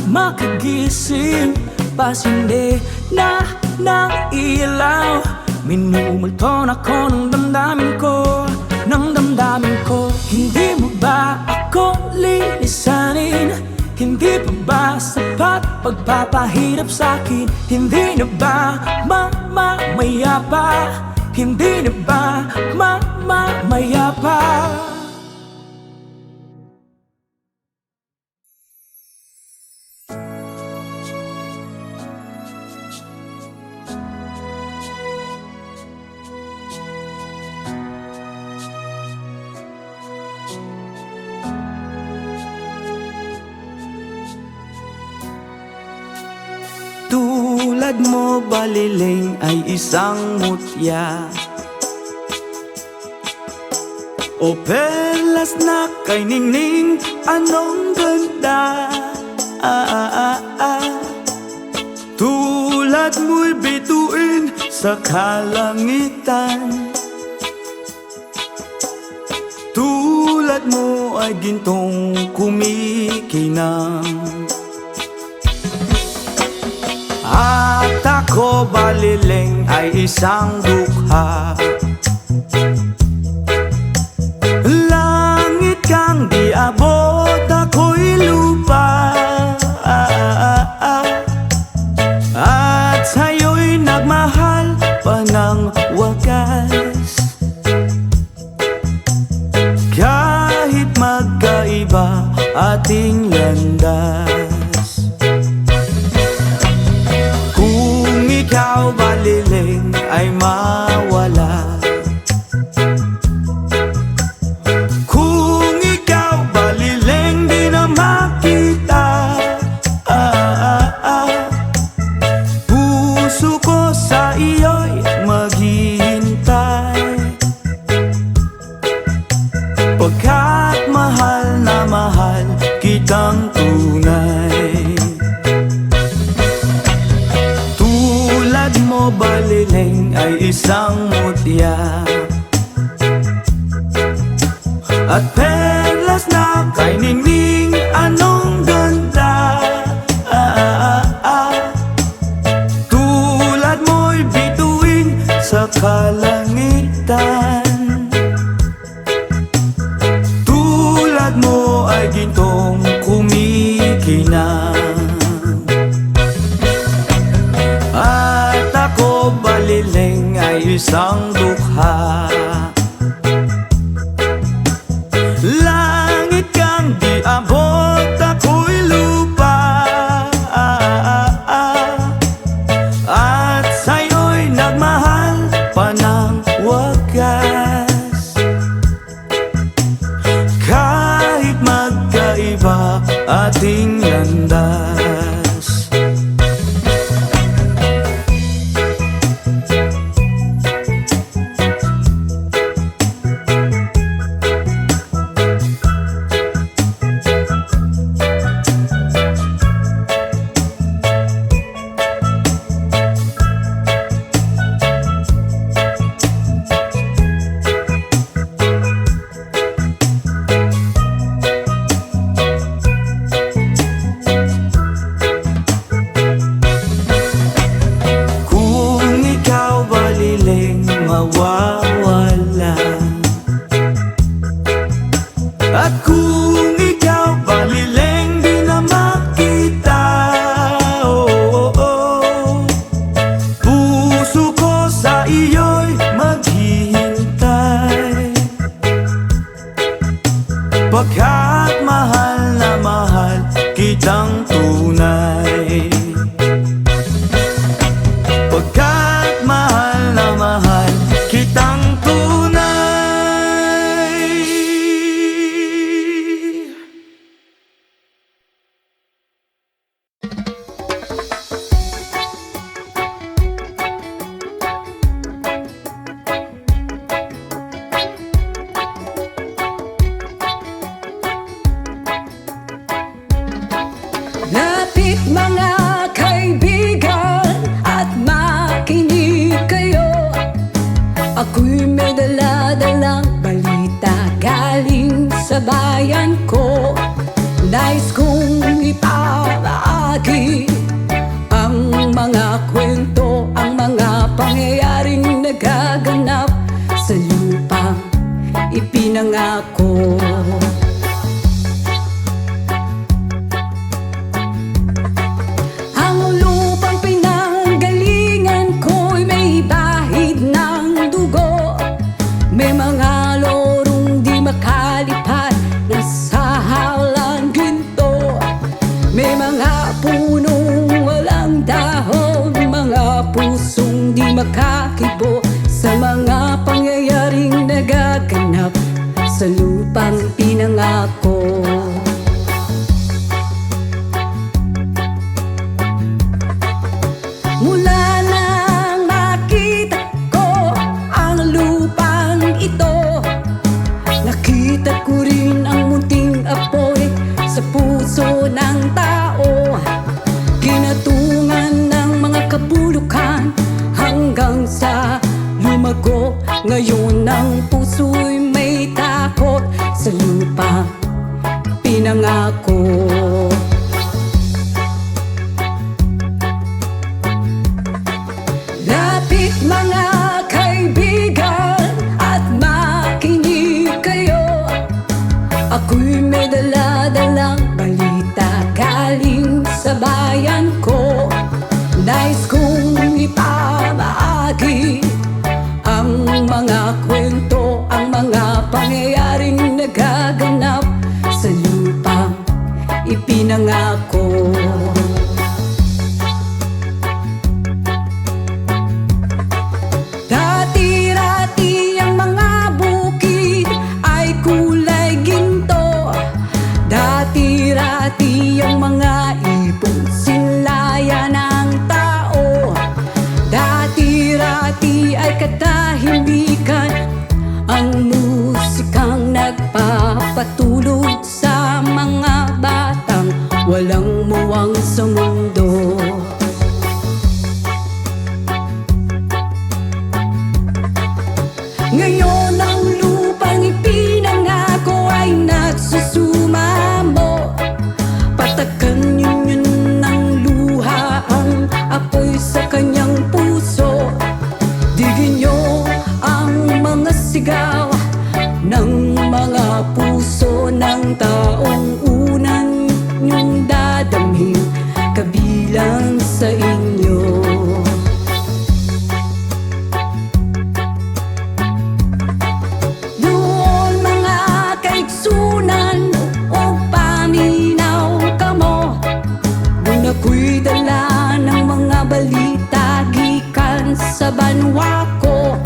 makagising. Pasindi na ng ilaw, minumulton ako ng damdamin ko, ng damdamin ko. Hindi mo ba ako lilisanin? Hindi pa ba sapat pagpapahirap sa'kin? Hindi na ba mamayapa? Hindi na ba mamayapa? Tulad mo baliling ay isang mutya, o perlas na kay ningning, anong ganda. Tulad mo'y bituin sa kalangitan, tulad mo ay gintong kumikinang. At ako baliling ay isang dukha, langit kang di abot, ako'y lupa. At sa'yo'y nagmahal pa ng wagas, kahit magkaiba ating landas. Ikaw baliling ay mawala, kung ikaw baliling di na makita. Puso ko sa iyo'y maghihintay, pagkat mahal na mahal kitang tunay. Mo baliling ay isang mutya, at perlas na kay ningning, anong ganda. Tulad mo'y bituin sa kalangitan, tulad mo ay gintong kumikinang. o baliling ay isang dukha. Langit kang di abot, ako'y lupa, at sa'yo'y nagmahal pa ng wagas. Kahit magkaiba ating landas, mawawala. At kung ikaw baliling di na makita, oh, oh, oh, puso ko sa iyo'y maghihintay, pagkat mahal na mahal kitang tunay. Pagkat mahal na mahal kitang tunay. Lapit mga kaibigan at makinig kayo. Ako'y may dala-dalang balita galing sa bayan ko. Nais kong ipamahagi ang mga kwento, ang mga pangyayaring nagaganap sa lupang ipinangako. Ang lupang pinanggalingan ko'y may bahid ng dugo. May mga lorong di makalipad na sa halang ginto. May mga punong walang dahon, mga pusong di makakibo sa mga pangyayaring nagaganap sa lupang pinangako. Mula nang makita ko ang lupang ito, nakita ko rin ang munting apoy sa puso ng tao. Ginatungan ng mga kabulukan hanggang sa lumago. Ngayon ang puso'y may takot sa lupang pinangako. Lapit mga kaibigan at makinig kayo. Ako'y may dala-dalang balita galing sa bayan ko. Nais kong ipamahagi ang mga kwento, ang mga pangyayaring nagaganap sa lupang ipinangako. Dati-rati ang mga bukid ay kulay ginto. Dati-rati ang mga ibon sinlayan ng tao. Dati-rati ay katahimikan ang musikang nagpapatulog sa mga batang walang muwang sa mundo. Ngayon ang lupang ipinangako ay nagsusumamo. Patakan yun ng luha ang apoy sa kanyang puso. Digin niyo ang mga sigaw ng mga puso ng taong unan niyong dadamhin kabilang sa inyo. dyan sa banwa ko.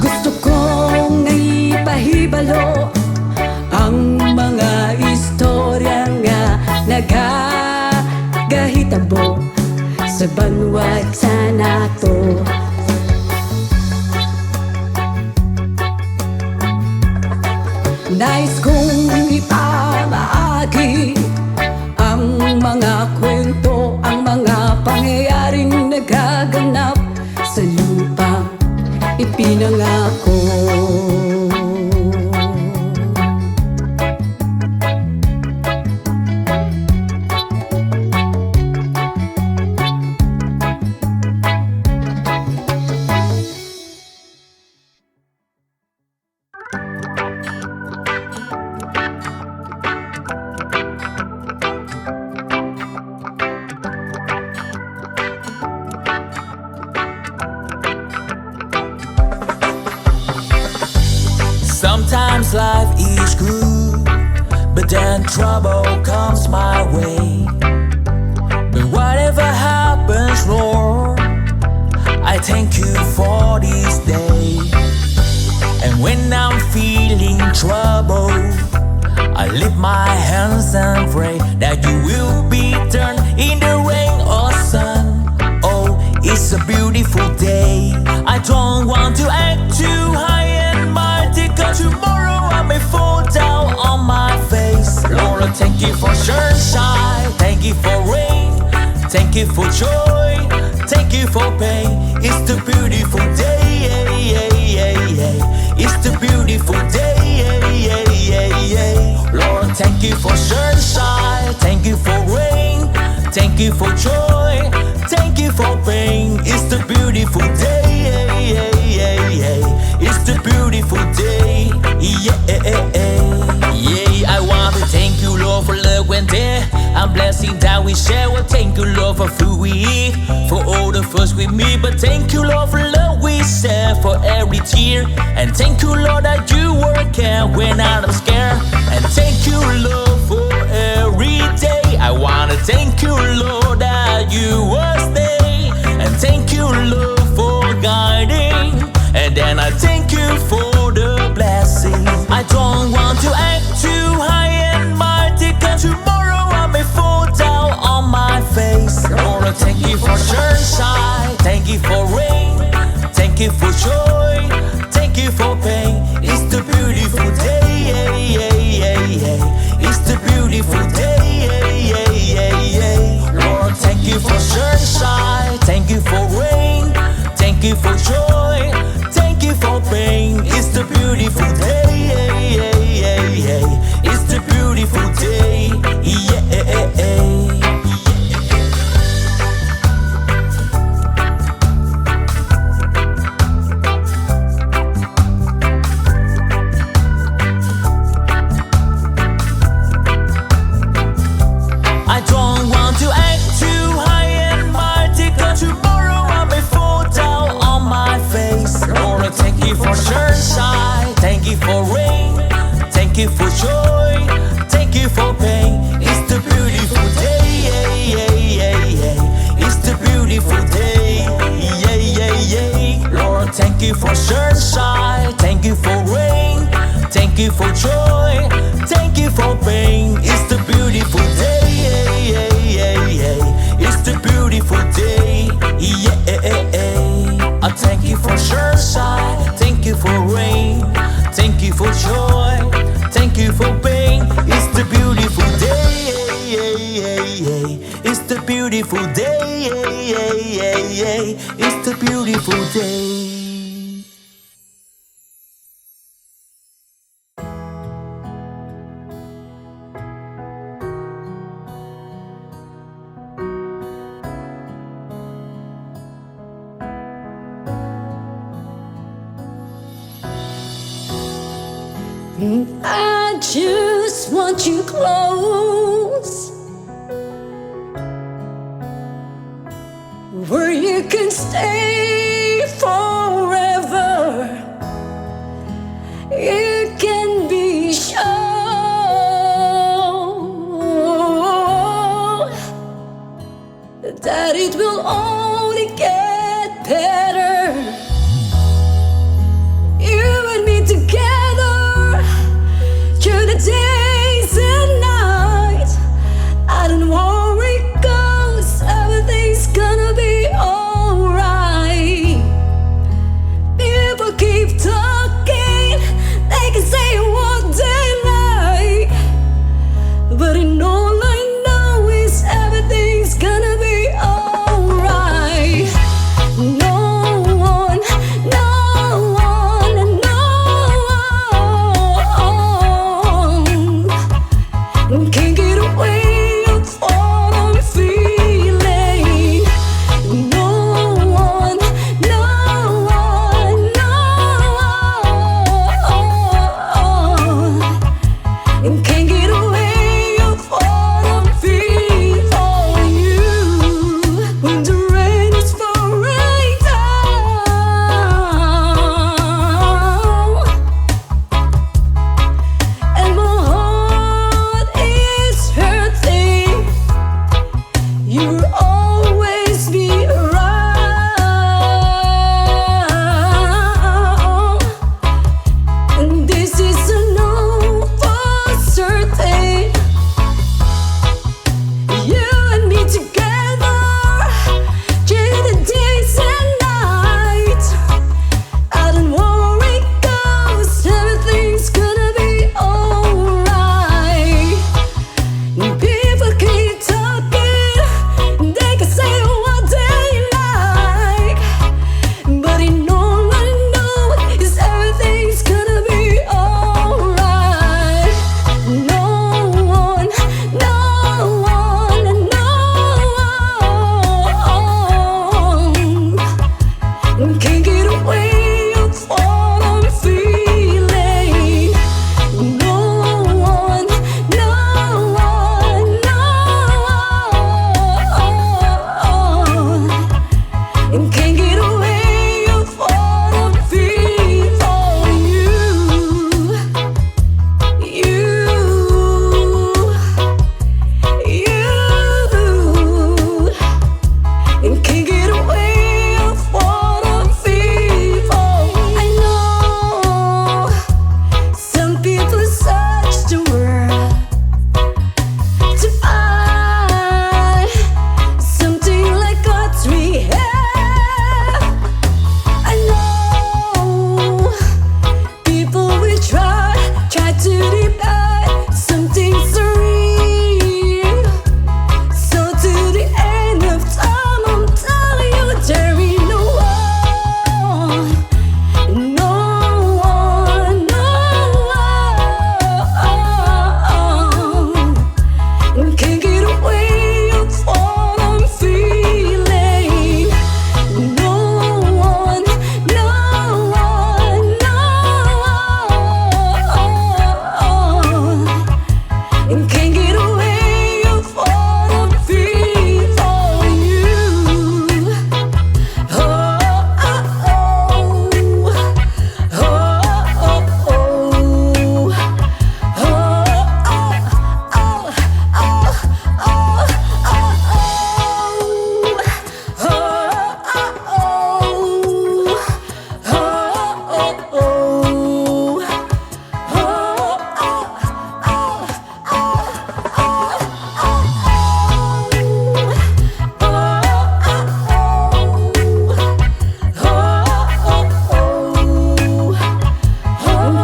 Gusto kong ipahibalo ang mga istorya nga nagagahitabo sa banwag sana to. Nais kong ipamaagi ang mga kwento, ang mga pangyayaring nagaganap sa lupang ipinangako. Sometimes life is good, but then trouble comes my way. But whatever happens, Lord, I thank you for this day. And when I'm feeling trouble, I lift my hands and pray that you will be turned in the rain or sun. Oh, it's a beautiful day. I don't want to act too high and mighty, 'cause tomorrow I may fall down on my face. Lord, I thank you for sunshine, thank you for rain, thank you for joy, thank you for pain. It's the beautiful day, it's the beautiful day. Lord, thank you for sunshine, thank you for rain, thank you for joy, thank you for pain. It's the beautiful day, it's the beautiful day. Yeah, I want to thank you, Lord, for love when there and blessing that we share. Well, thank you, Lord, for food we eat, for all the first we meet. But thank you, Lord, for love we share, for every tear. And thank you, Lord, that you work care when I'm scared. And thank you, Lord, for every day. I wanna thank you, Lord, that you was there. And thank you, Lord, for guiding. And then I thank you for the blessing. I don't want to act too high and mighty, 'cause tomorrow I may fall down on my face. Lord, I thank you for sunshine, thank you for rain, thank you for joy, thank you for pain. It's the beautiful day, it's the beautiful day. Lord, thank you for sunshine, thank you for rain, thank you for joy, thank you for pain. It's the beautiful day, it's the beautiful day. I don't want to act too high and mighty, 'cause tomorrow I may fall down on my face. Lord, I thank you for sunshine, thank you for rain, thank you for joy, thank you for pain. It's the beautiful day, it's the beautiful day. Lord, thank you for sunshine, thank you for rain, thank you for joy, thank you for pain. It's the beautiful day, it's the beautiful day. I thank you for sunshine, thank you for rain, thank you for joy, thank you for pain. It's the beautiful day, it's the beautiful day, it's the beautiful day. I just want you close, where you can stay forever. You can be sure that it will only get better. can't get away of what I'm feeling. No one, no one, no one can't get away of what I'm feeling for you. And can't get away of what I'm feeling for. I know some people search the world to find something like what we have. I know people will try to deny something so real. So to the end of time, I'm telling you, there ain't no one, no one, no one can't get away of what I'm feeling. No one, no one, no one can't get away of what I'm feeling for you. Oh, oh, oh, oh,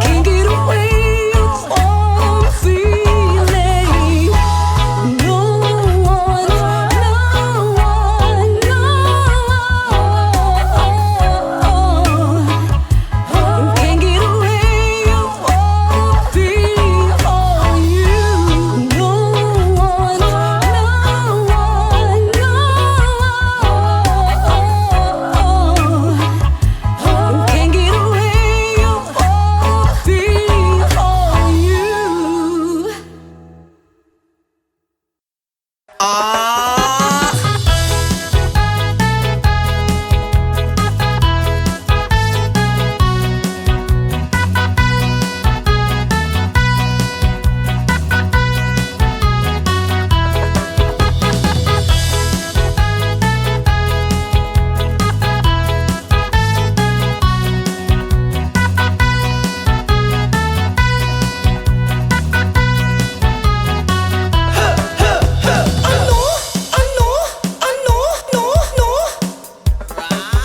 can't get away of what I'm feeling. No one, no one, no one can't get away of what I'm feeling for you. No one, no one, no one can't get away of what I'm feeling for you. Ah,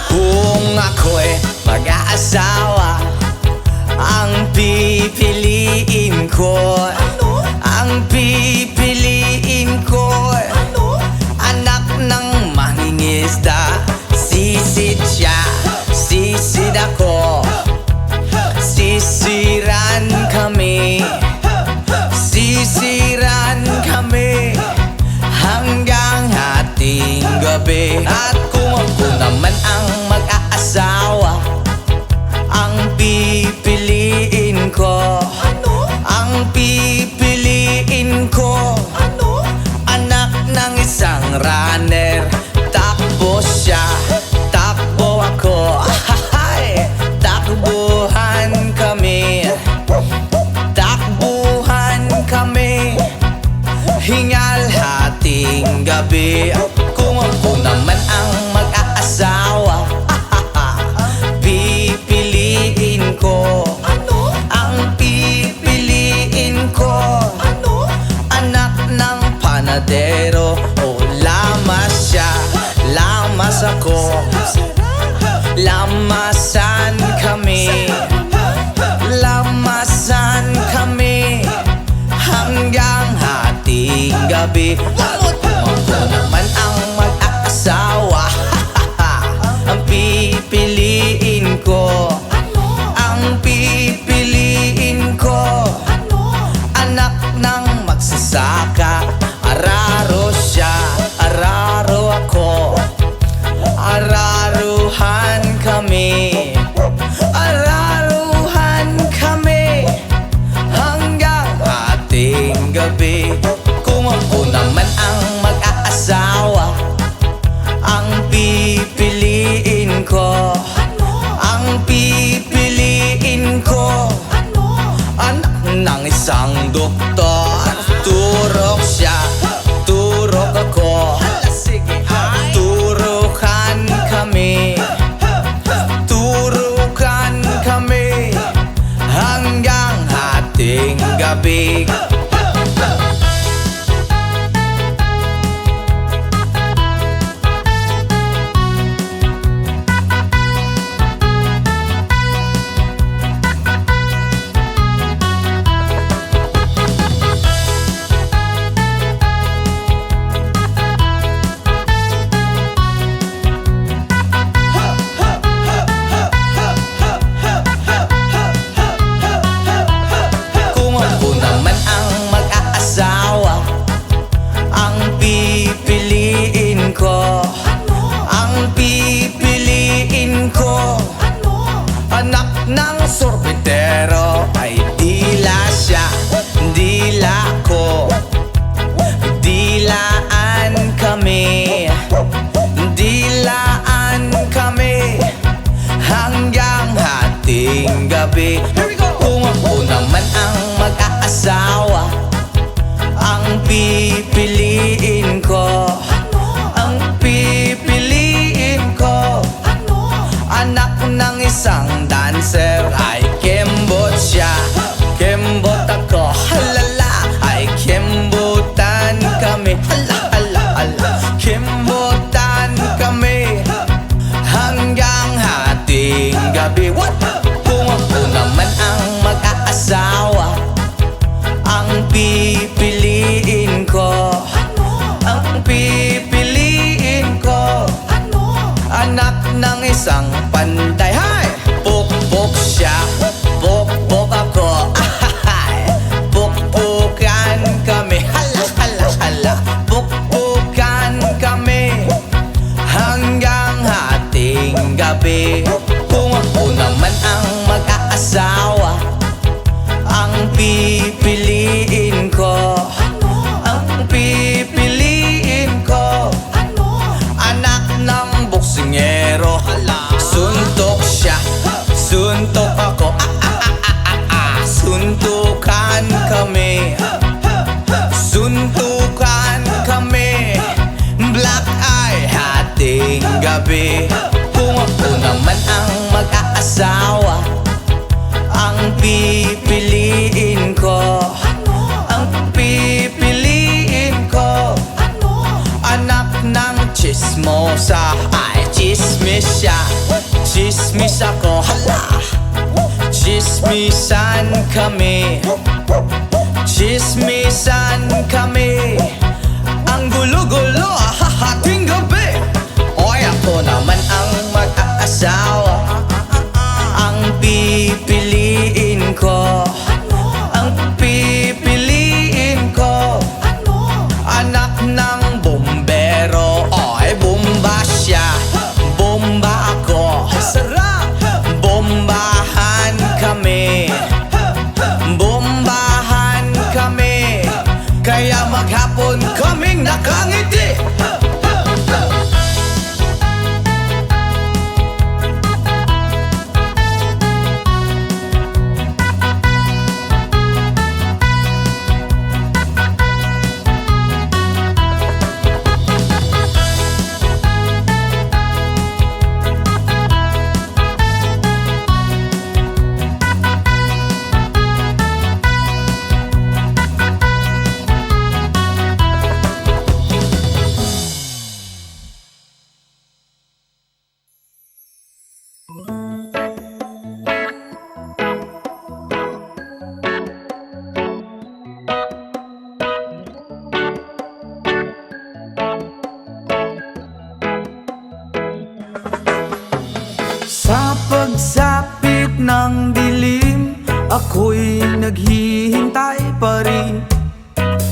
kung ako'y mag-aasawa, ang pipiliin ko, ang pipiliin ko, anak ng mangingisda. Sisid siya, sisid ako, sisiran kami, sisiran kami hanggang hating gabi. At kung ako naman ang mag-aasawa, ang pipiliin ko, ang pipiliin ko, anak ng isang runner. Takbo siya, takbo ako, ahahay, takbuhan kami, takbuhan kami, hingal hating gabi. Kung ako naman ang mag-aasawa, pipiliin ko, ang pipiliin ko, anak ng panadero. O lamas siya, lamas ako, lamasan kami, lamasan kami hanggang hating gabi. Kung ako naman ang mag-aasawa, ang pipiliin ko, ang pipiliin ko, anak ng magsasaka. Araro siya, araro ako, araruhan kami. gabi. Kung ako naman ang mag-aasawa, ang pipiliin ko, ang pipiliin ko, anak ng sorbetero ay dila siya, dila ko. Dilaan kami, dilaan kami hanggang hating gabi. Kung ako naman ang mag-aasawa, ang pipiliin ko, ang pipiliin ko, anak ng isang dancer ay kembot siya, kembot ako, halala, ay kembotan kami, hala, hala, hala, kembotan kami hanggang hating gabi. What? Kung ako naman ang mag-aasawa, ang pipiliin ko, ang pipiliin ko, anak ng isang panday. Hay! Pukpok siya, pukpok ako, ahahay. Pukpukan kami, hala, hala, hala, pukpukan kami hanggang hating gabi. Kung ako naman ang mag-aasawa, ang pipiliin ko, ang pipiliin ko, anak ng boksingero. Suntok siya, suntok ako, suntukan kami, suntukan kami, black eye hating gabi. Kung ako naman ang mag-aasawa, ang pipiliin ko, ang pipiliin ko, anak ng chismosa ay chismis siya, chismis ako, hala, chismisan kami, chismisan kami, ang gulo-gulo hahating gabi. Oy, ako naman ang mag-aasawa, ang pipiliin ko, ang pipiliin ko, anak ng bombero. Oy, bomba siya, bomba ako, sarap, bombahan kami, bombahan kami, kaya maghapon kaming nakangiti. Sa pagsapit ng dilim, ako'y naghihintay pa rin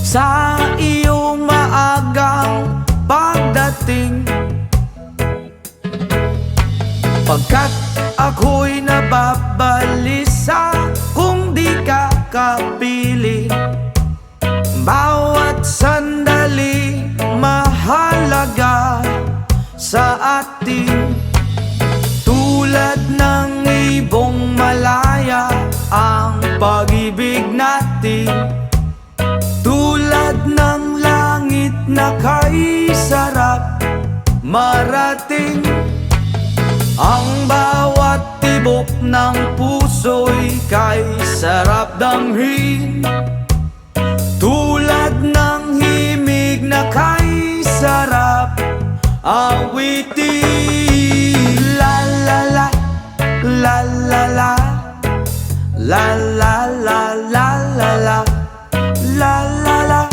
sa iyong maagang pagdating. Pagkat ako'y nababalisa kung di ka kapiling. Bawat sandali mahalaga sa atin. Tulad ng ibong malaya ang pag-ibig natin. Tulad ng langit na kay sarap marating. Ang bawat tibok tibok ng puso'y kay sarap damhin. Tulad ng himig na kay sarap awitin. La la la, la la la, la la la la la la, la la la,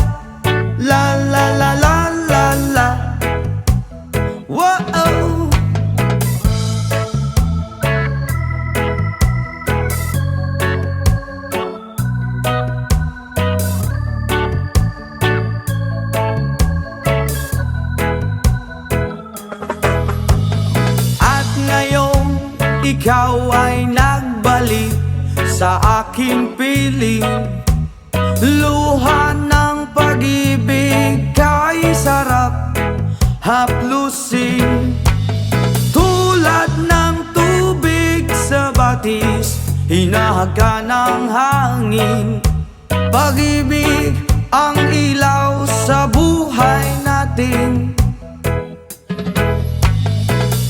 la la la la la la. Whoa. At ngayon ikaw ay nagbalik sa aking piling. Luha ng pag-ibig kay sarap haplusin. Tulad ng tubig sa batis, hinahaga ng hangin. Pag-ibig ang ilaw sa buhay natin.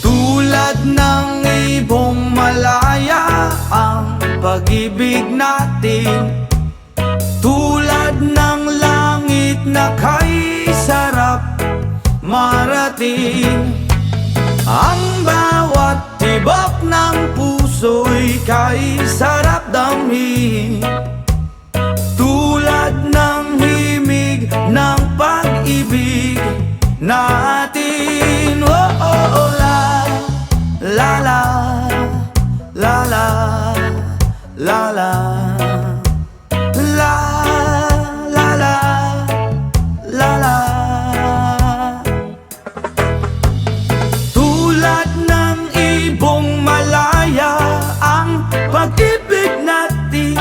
Tulad ng ibong malaya ang pag-ibig natin. Tulad ng langit na kay sarap marating. Ang bawat tibok ng puso'y kay sarap damhin. Tulad ng himig ng pag-ibig natin. Oh, oh, oh, la la la, la la, la la, la la la, la la. Tulad ng ibong malaya ang pag-ibig natin.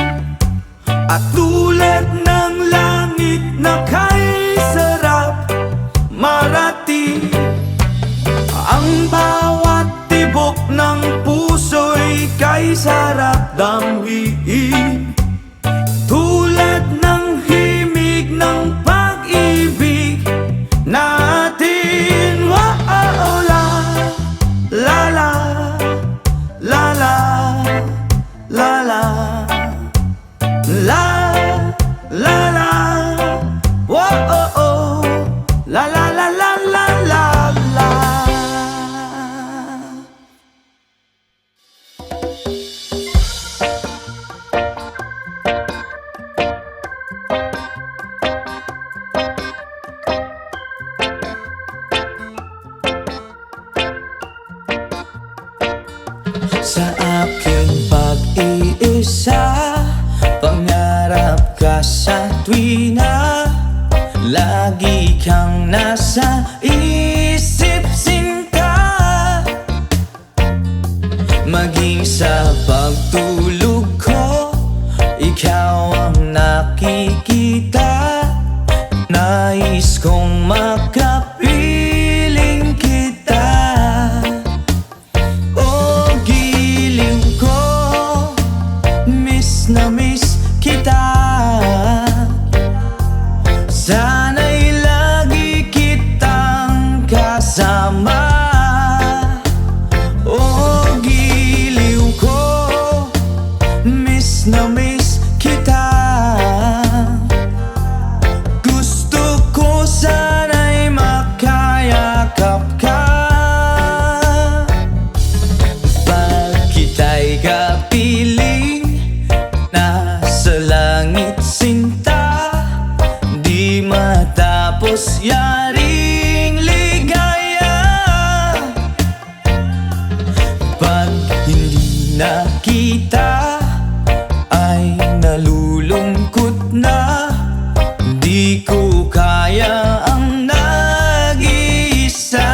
At tulad ng langit na kay sarap marating. Ang bawat tibok ng puso'y kay sarap damhin. Tulad ng himig ng pag-ibig natin. Oh, oh, oh, la la la, la la, la la, la la la. Oh, oh, oh, la la la la la la la. Sa aking pag-iisa, pangarap ka sa tuwina. Lagi kang nasa isip sinta. Maging sa pagtulog ko, ikaw ang nakikita. Nais kong makapiling kita. Oh, giling ko, miss na miss kita. Sana'y lagi kitang kasama. Oh, giliw ko, miss na miss kita. Gusto ko sana'y makayakap ka. Pag kita'y kapiling, nasa langit sinta. Di matapos yaring ligaya. Pag hindi na kita, ay nalulungkot na. Di ko kaya ang nag-iisa.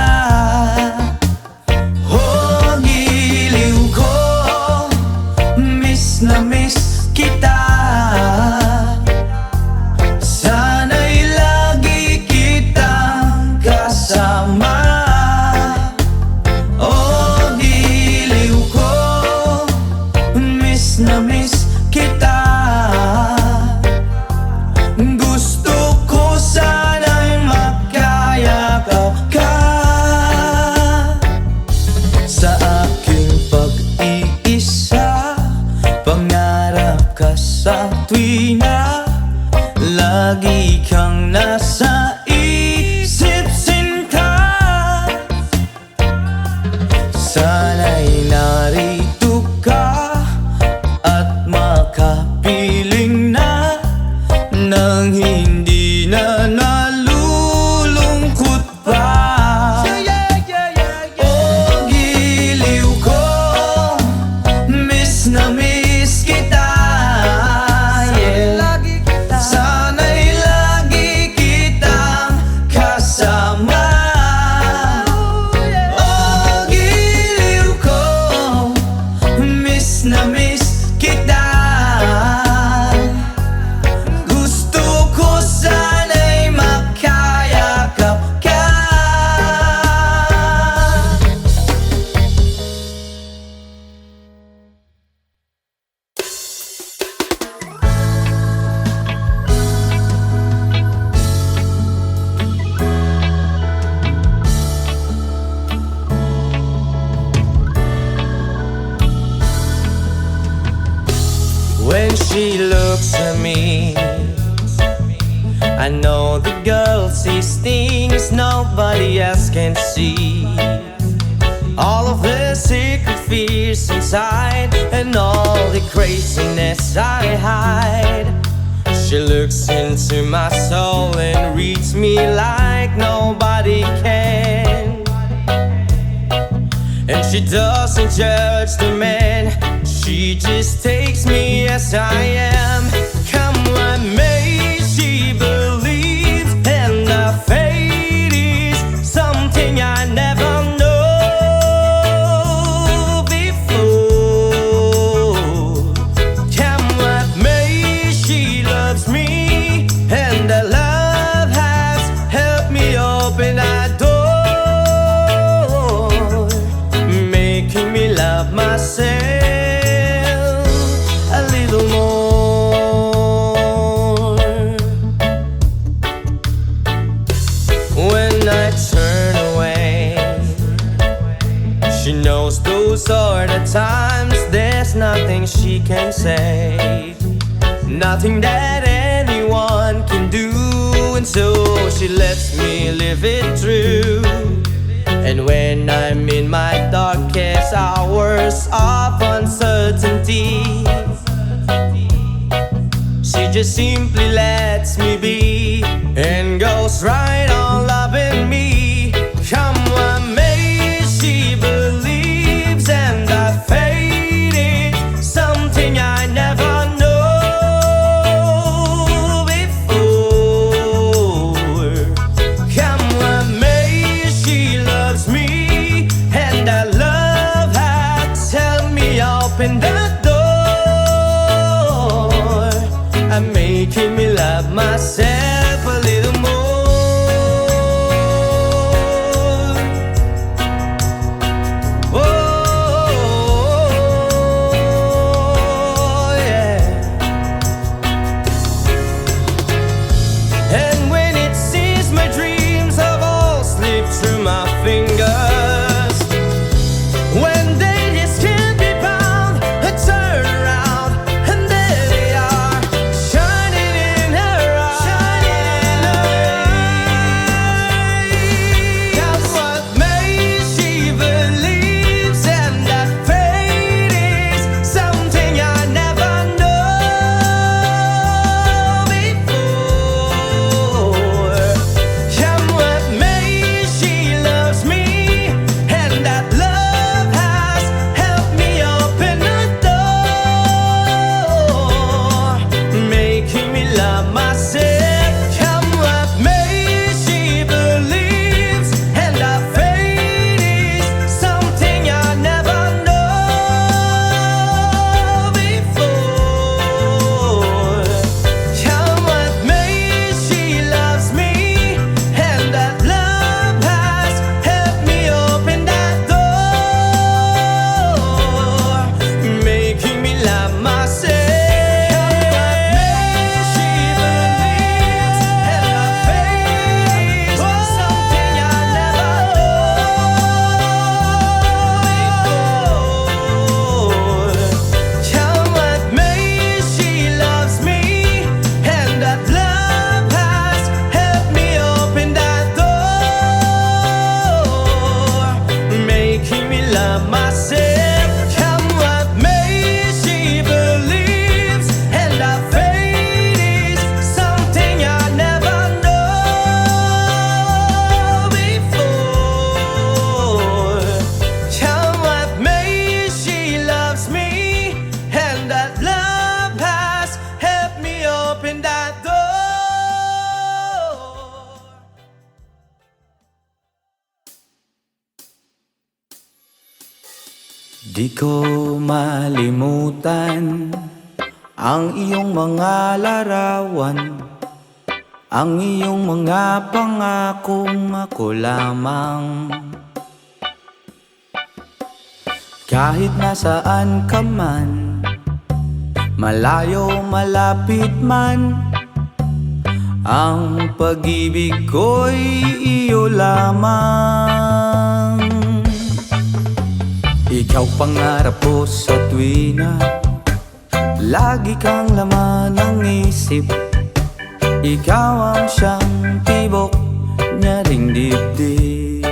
Oh, giliw ko, miss na miss kita. Sana'y lagi kitang kasama. Oh, giliw ko, miss na miss kita. Gusto ko sana'y makayakap ka. Sa aking pag-iisa, na miss kita. Gusto ko sana'y makayakap ka. When she looks at me, I know the girl sees things nobody else can see. All of the secret fears inside and all the craziness I hide. She looks into my soul and reads me like nobody can. And she doesn't judge the man, she just takes me as I am. Come what may, she believes, and the fate is something I never know before. Come what may, she loves me, and the love has helped me open that door, making me love myself a little more. When I turn away, she knows those are the times there's nothing she can say, nothing that anyone can do, and so she lets me live it through. And when I'm in my darkest hours of uncertainty, she just simply lets me be and goes right on loving me. Come what may, she believes, and the fate is something I never know before. Come what may, she loves me, and that love has helped me open the door, and making me love myself a little more. Oh, yeah. And when it seems my dreams have all slipped through my fingers, when they just can't be bound, I turn Di ko malimutan ang iyong mga larawan, ang iyong mga pangakong ako lamang. Kahit nasaan ka man, malayo malapit man, ang pag-ibig ko'y iyo lamang. Ikaw pangarap ko sa tuwina, lagi kang laman ng isip. Ikaw ang siyang tibok niya ring dibdib.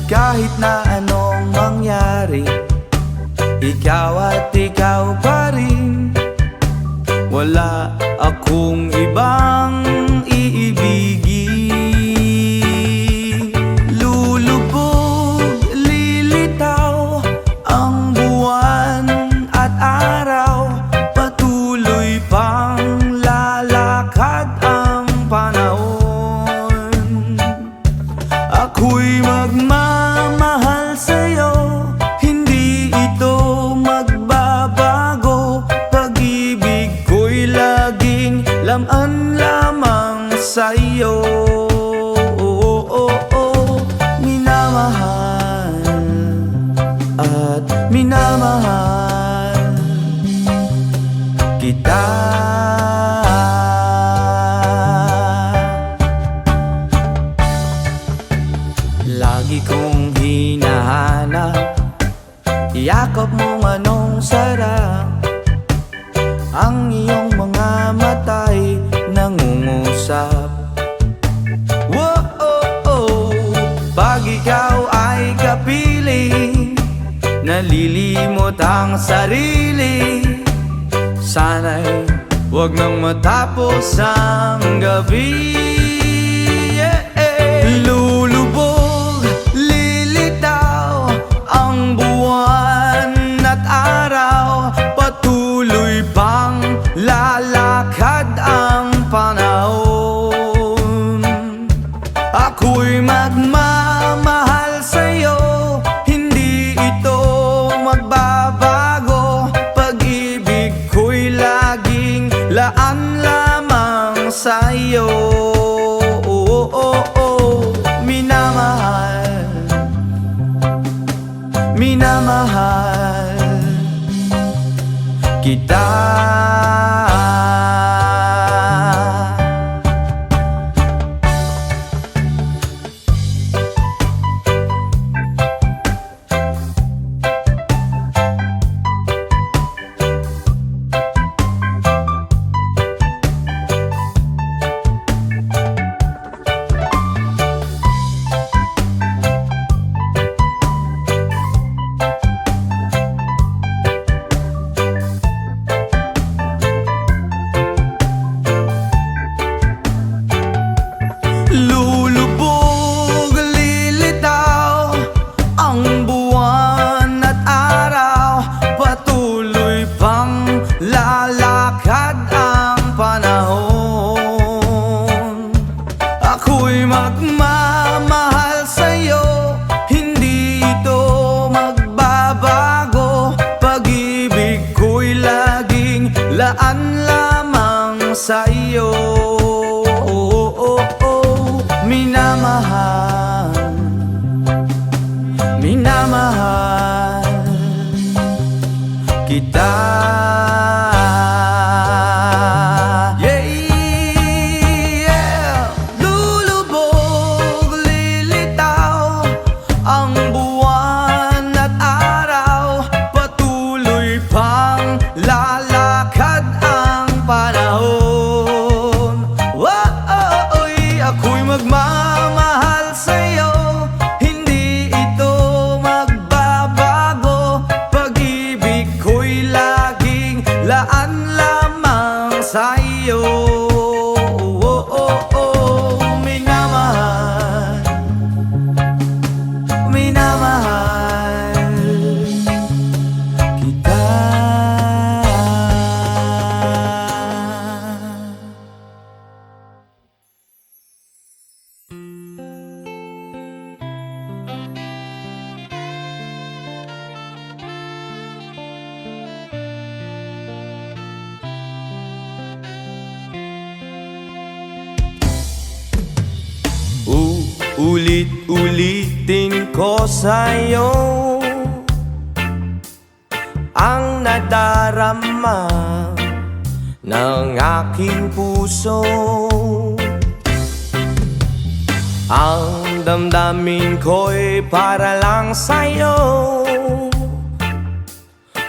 Kahit na anong mangyari, ikaw at ikaw pa rin. Wala akong ibang iibigin. Lulubog, lilitaw ang buwan at araw, patuloy pang lalakad ang panahon. Ako'y magmamahal sa'yo, hindi ito magbabago. Pag-ibig ko'y laging laman lamang sa'yo. Minamahal at minamahal kita. Lagi kong hinahanap, yakap mong anong sarap, ang iyong mga mata'y nangungusap. Whoa, pag ikaw ay kapiling, nalilimot ang sarili. Sana'y huwag nang matapos ang gabi. Lulubog, lilitaw ang buwan at araw, patuloy pang lalakad ang panahon. Ako'y magmamahal sa'yo, hindi ito magbabago. Pag-ibig ko'y laging laan lamang sa'yo. Minamahal, minamahal kita. Lulubog, lilitaw ang buwan at araw, patuloy pang lalakad ang panahon. Ako'y magmamahal sa'yo, hindi ito magbabago. Pag-ibig ko'y laging laan lamang sa'yo. Minamahal, minamahal kita. Lulubog, lilitaw ang buwan at araw, patuloy pang lalakad ang panahon. Ako'y magmamahal sa'yo, hindi ito magbabago. Pag-ibig ko'y lagi Ulit-ulitin ko sa'yo ang nadarama ng aking puso. Ang damdamin ko'y para lang sa'yo,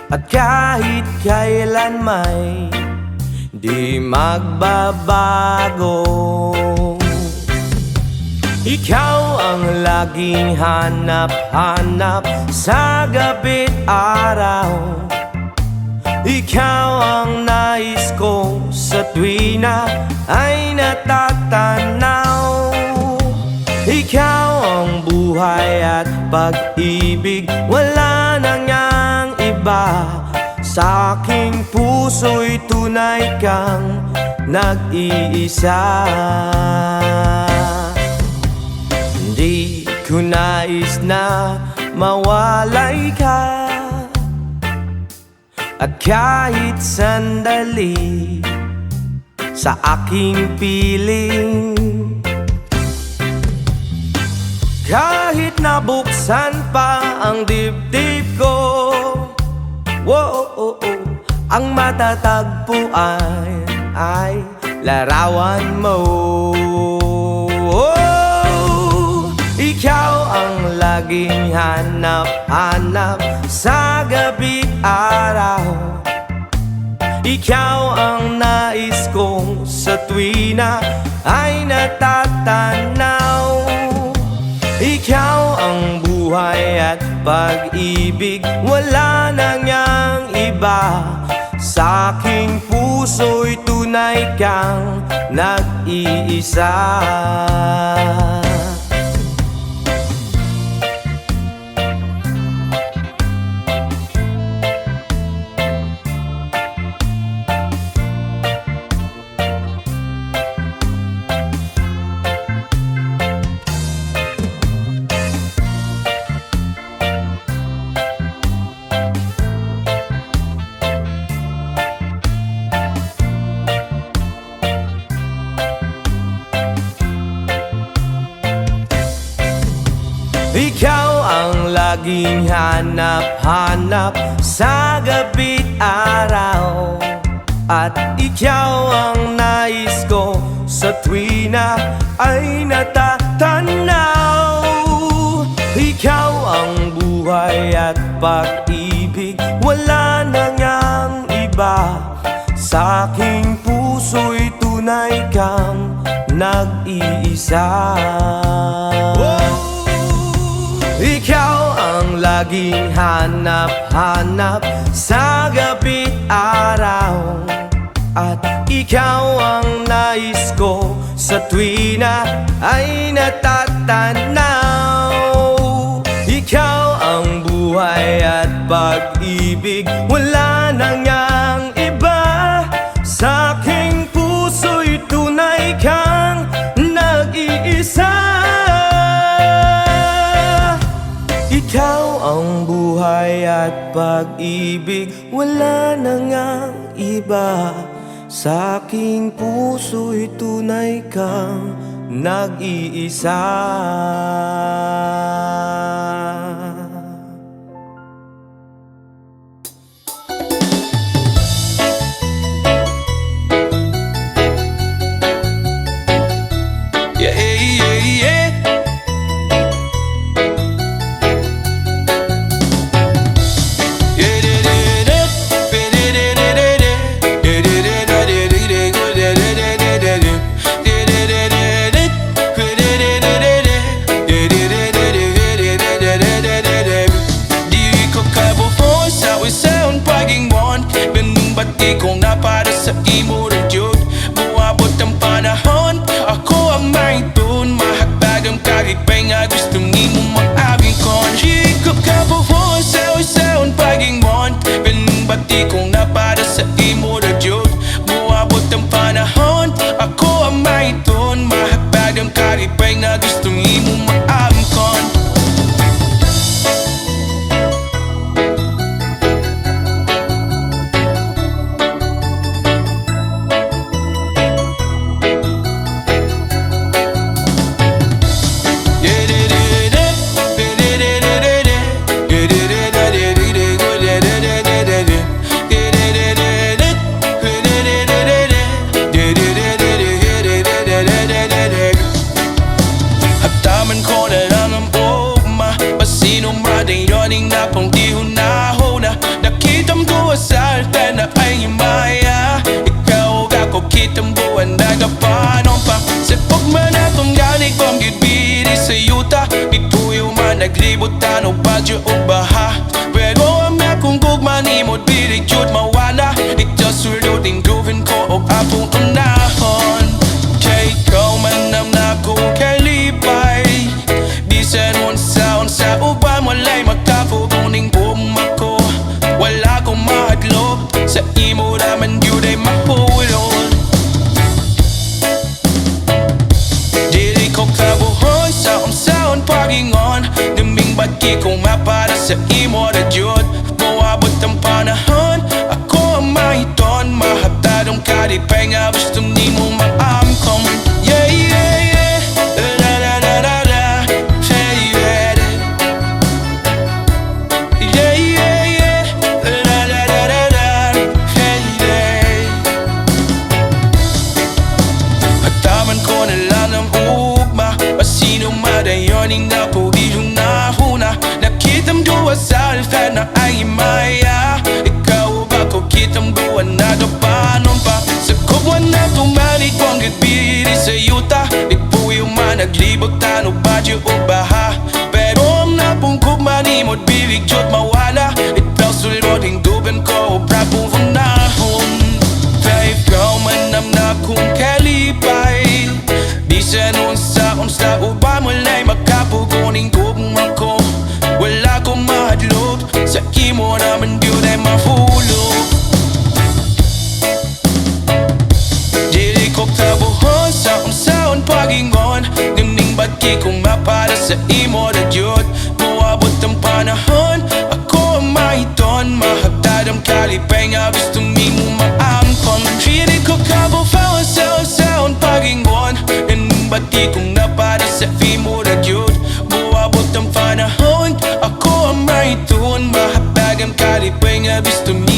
at kahit kailan may di magbabago. Ikaw ang laging hanap-hanap sa gabi't araw. Ikaw ang nais ko sa tuwina ay natatanaw. Ikaw ang buhay at pag-ibig, wala na ngang iba. Sa aking puso'y tunay kang nag-iisa. Di ko nais na mawalay ka, at kahit sandali sa aking piling. Kahit nabuksan pa ang dibdib ko, ang matatagpuan ay larawan mo. Ikaw ang laging hanap-hanap sa gabi't araw. Ikaw ang nais kong sa tuwina ay natatanaw. Ikaw ang buhay at pag-ibig, wala na ngang iba. Sa aking puso'y tunay kang nag-iisa. Ikaw ang laging hanap-hanap sa gabi't araw, at ikaw ang nais ko sa tuwina ay natatanaw. Ikaw ang buhay at pag-ibig, wala na ngang iba. Sa aking puso'y tunay kang nag-iisa. Ikaw ang laging hanap-hanap sa gabi't araw, at ikaw ang nais ko sa tuwina ay natatanaw. Ikaw ang buhay at pag-ibig, wala na ngang iba. Sa aking puso'y tunay kang nag-iisa. Ikaw ang buhay at pag-ibig, wala na ngang iba. Sa aking puso'y tunay kang nag-iisa. Kung na para sa imo radyod, buwabot ang panahon, ako ang maitun. Mahagpag ang kakikbay nga gusto nimo mag-abing kon. Hikap ka po po sa isaon paging mon. Binbati kung na para sa imo radyod, buwabot ang panahon, ako ang maitun. Mahagpag ang kakikbay nga gusto nimo mag-abing kon. di hunahuna Nakitam ko asal na ay himaya Ikaw ako kitam ko ang nagapanon pa Sa pagman atong ganig bang gibiri sa yuta Ituyo man naglibutan o badyo o baha Pero ang akong gugman imod birig yun mawala Ito surdoding gawin ko o apong unahon Kay ikaw man ang nako kalipay Bisan unsa uban walay makapuguning bumako Wala kong mahadlok sa imo naman yun ay mahulog Dili ko kabuhon sa unsaon pagingon Naming bati kong mapara sa imo na jud Mawabot ang panahon Ako ang mahiton Mahaptadong kalipay nga gusto ni mo maamkom Yeah, yeah, yeah La la la la la Yeah, yeah Yeah, yeah, yeah La la la la la Yeah, yeah Hataman ko na lang ang ugma Pasino madayoning na po iyong nahuna Nakitam ko asal na ay maya Ikaw ba ko kitam ko ang nagapanon pa Sa kubwan na tumalig kong gitbiri sa yuta Ipuyo man naglibot tano badyo o baha Pero ang napungkog manimod bilig jod mawala Itaw sulroding duben ko o brabong funahon Kaya ikaw man ang nakong kalipay Bisan unsa uba mulay makapuguning gugmang ko Wala kong mahadlok sa imo naman yun ay mahulog Dili ko kabuhon sa unsaon pagingon Ganing bati kong mapara sa imo na yun Mawabot ang panahon Ako ang mahiton Mahagtad ang kalipay nga gusto mo maamkon Dili ko kabuhon sa unsaon pagingon Ganing bati kong napara sa imo na yun Mawabot ang panahon Ako ang mahiton Mahagtad ang kalipay nga gusto mo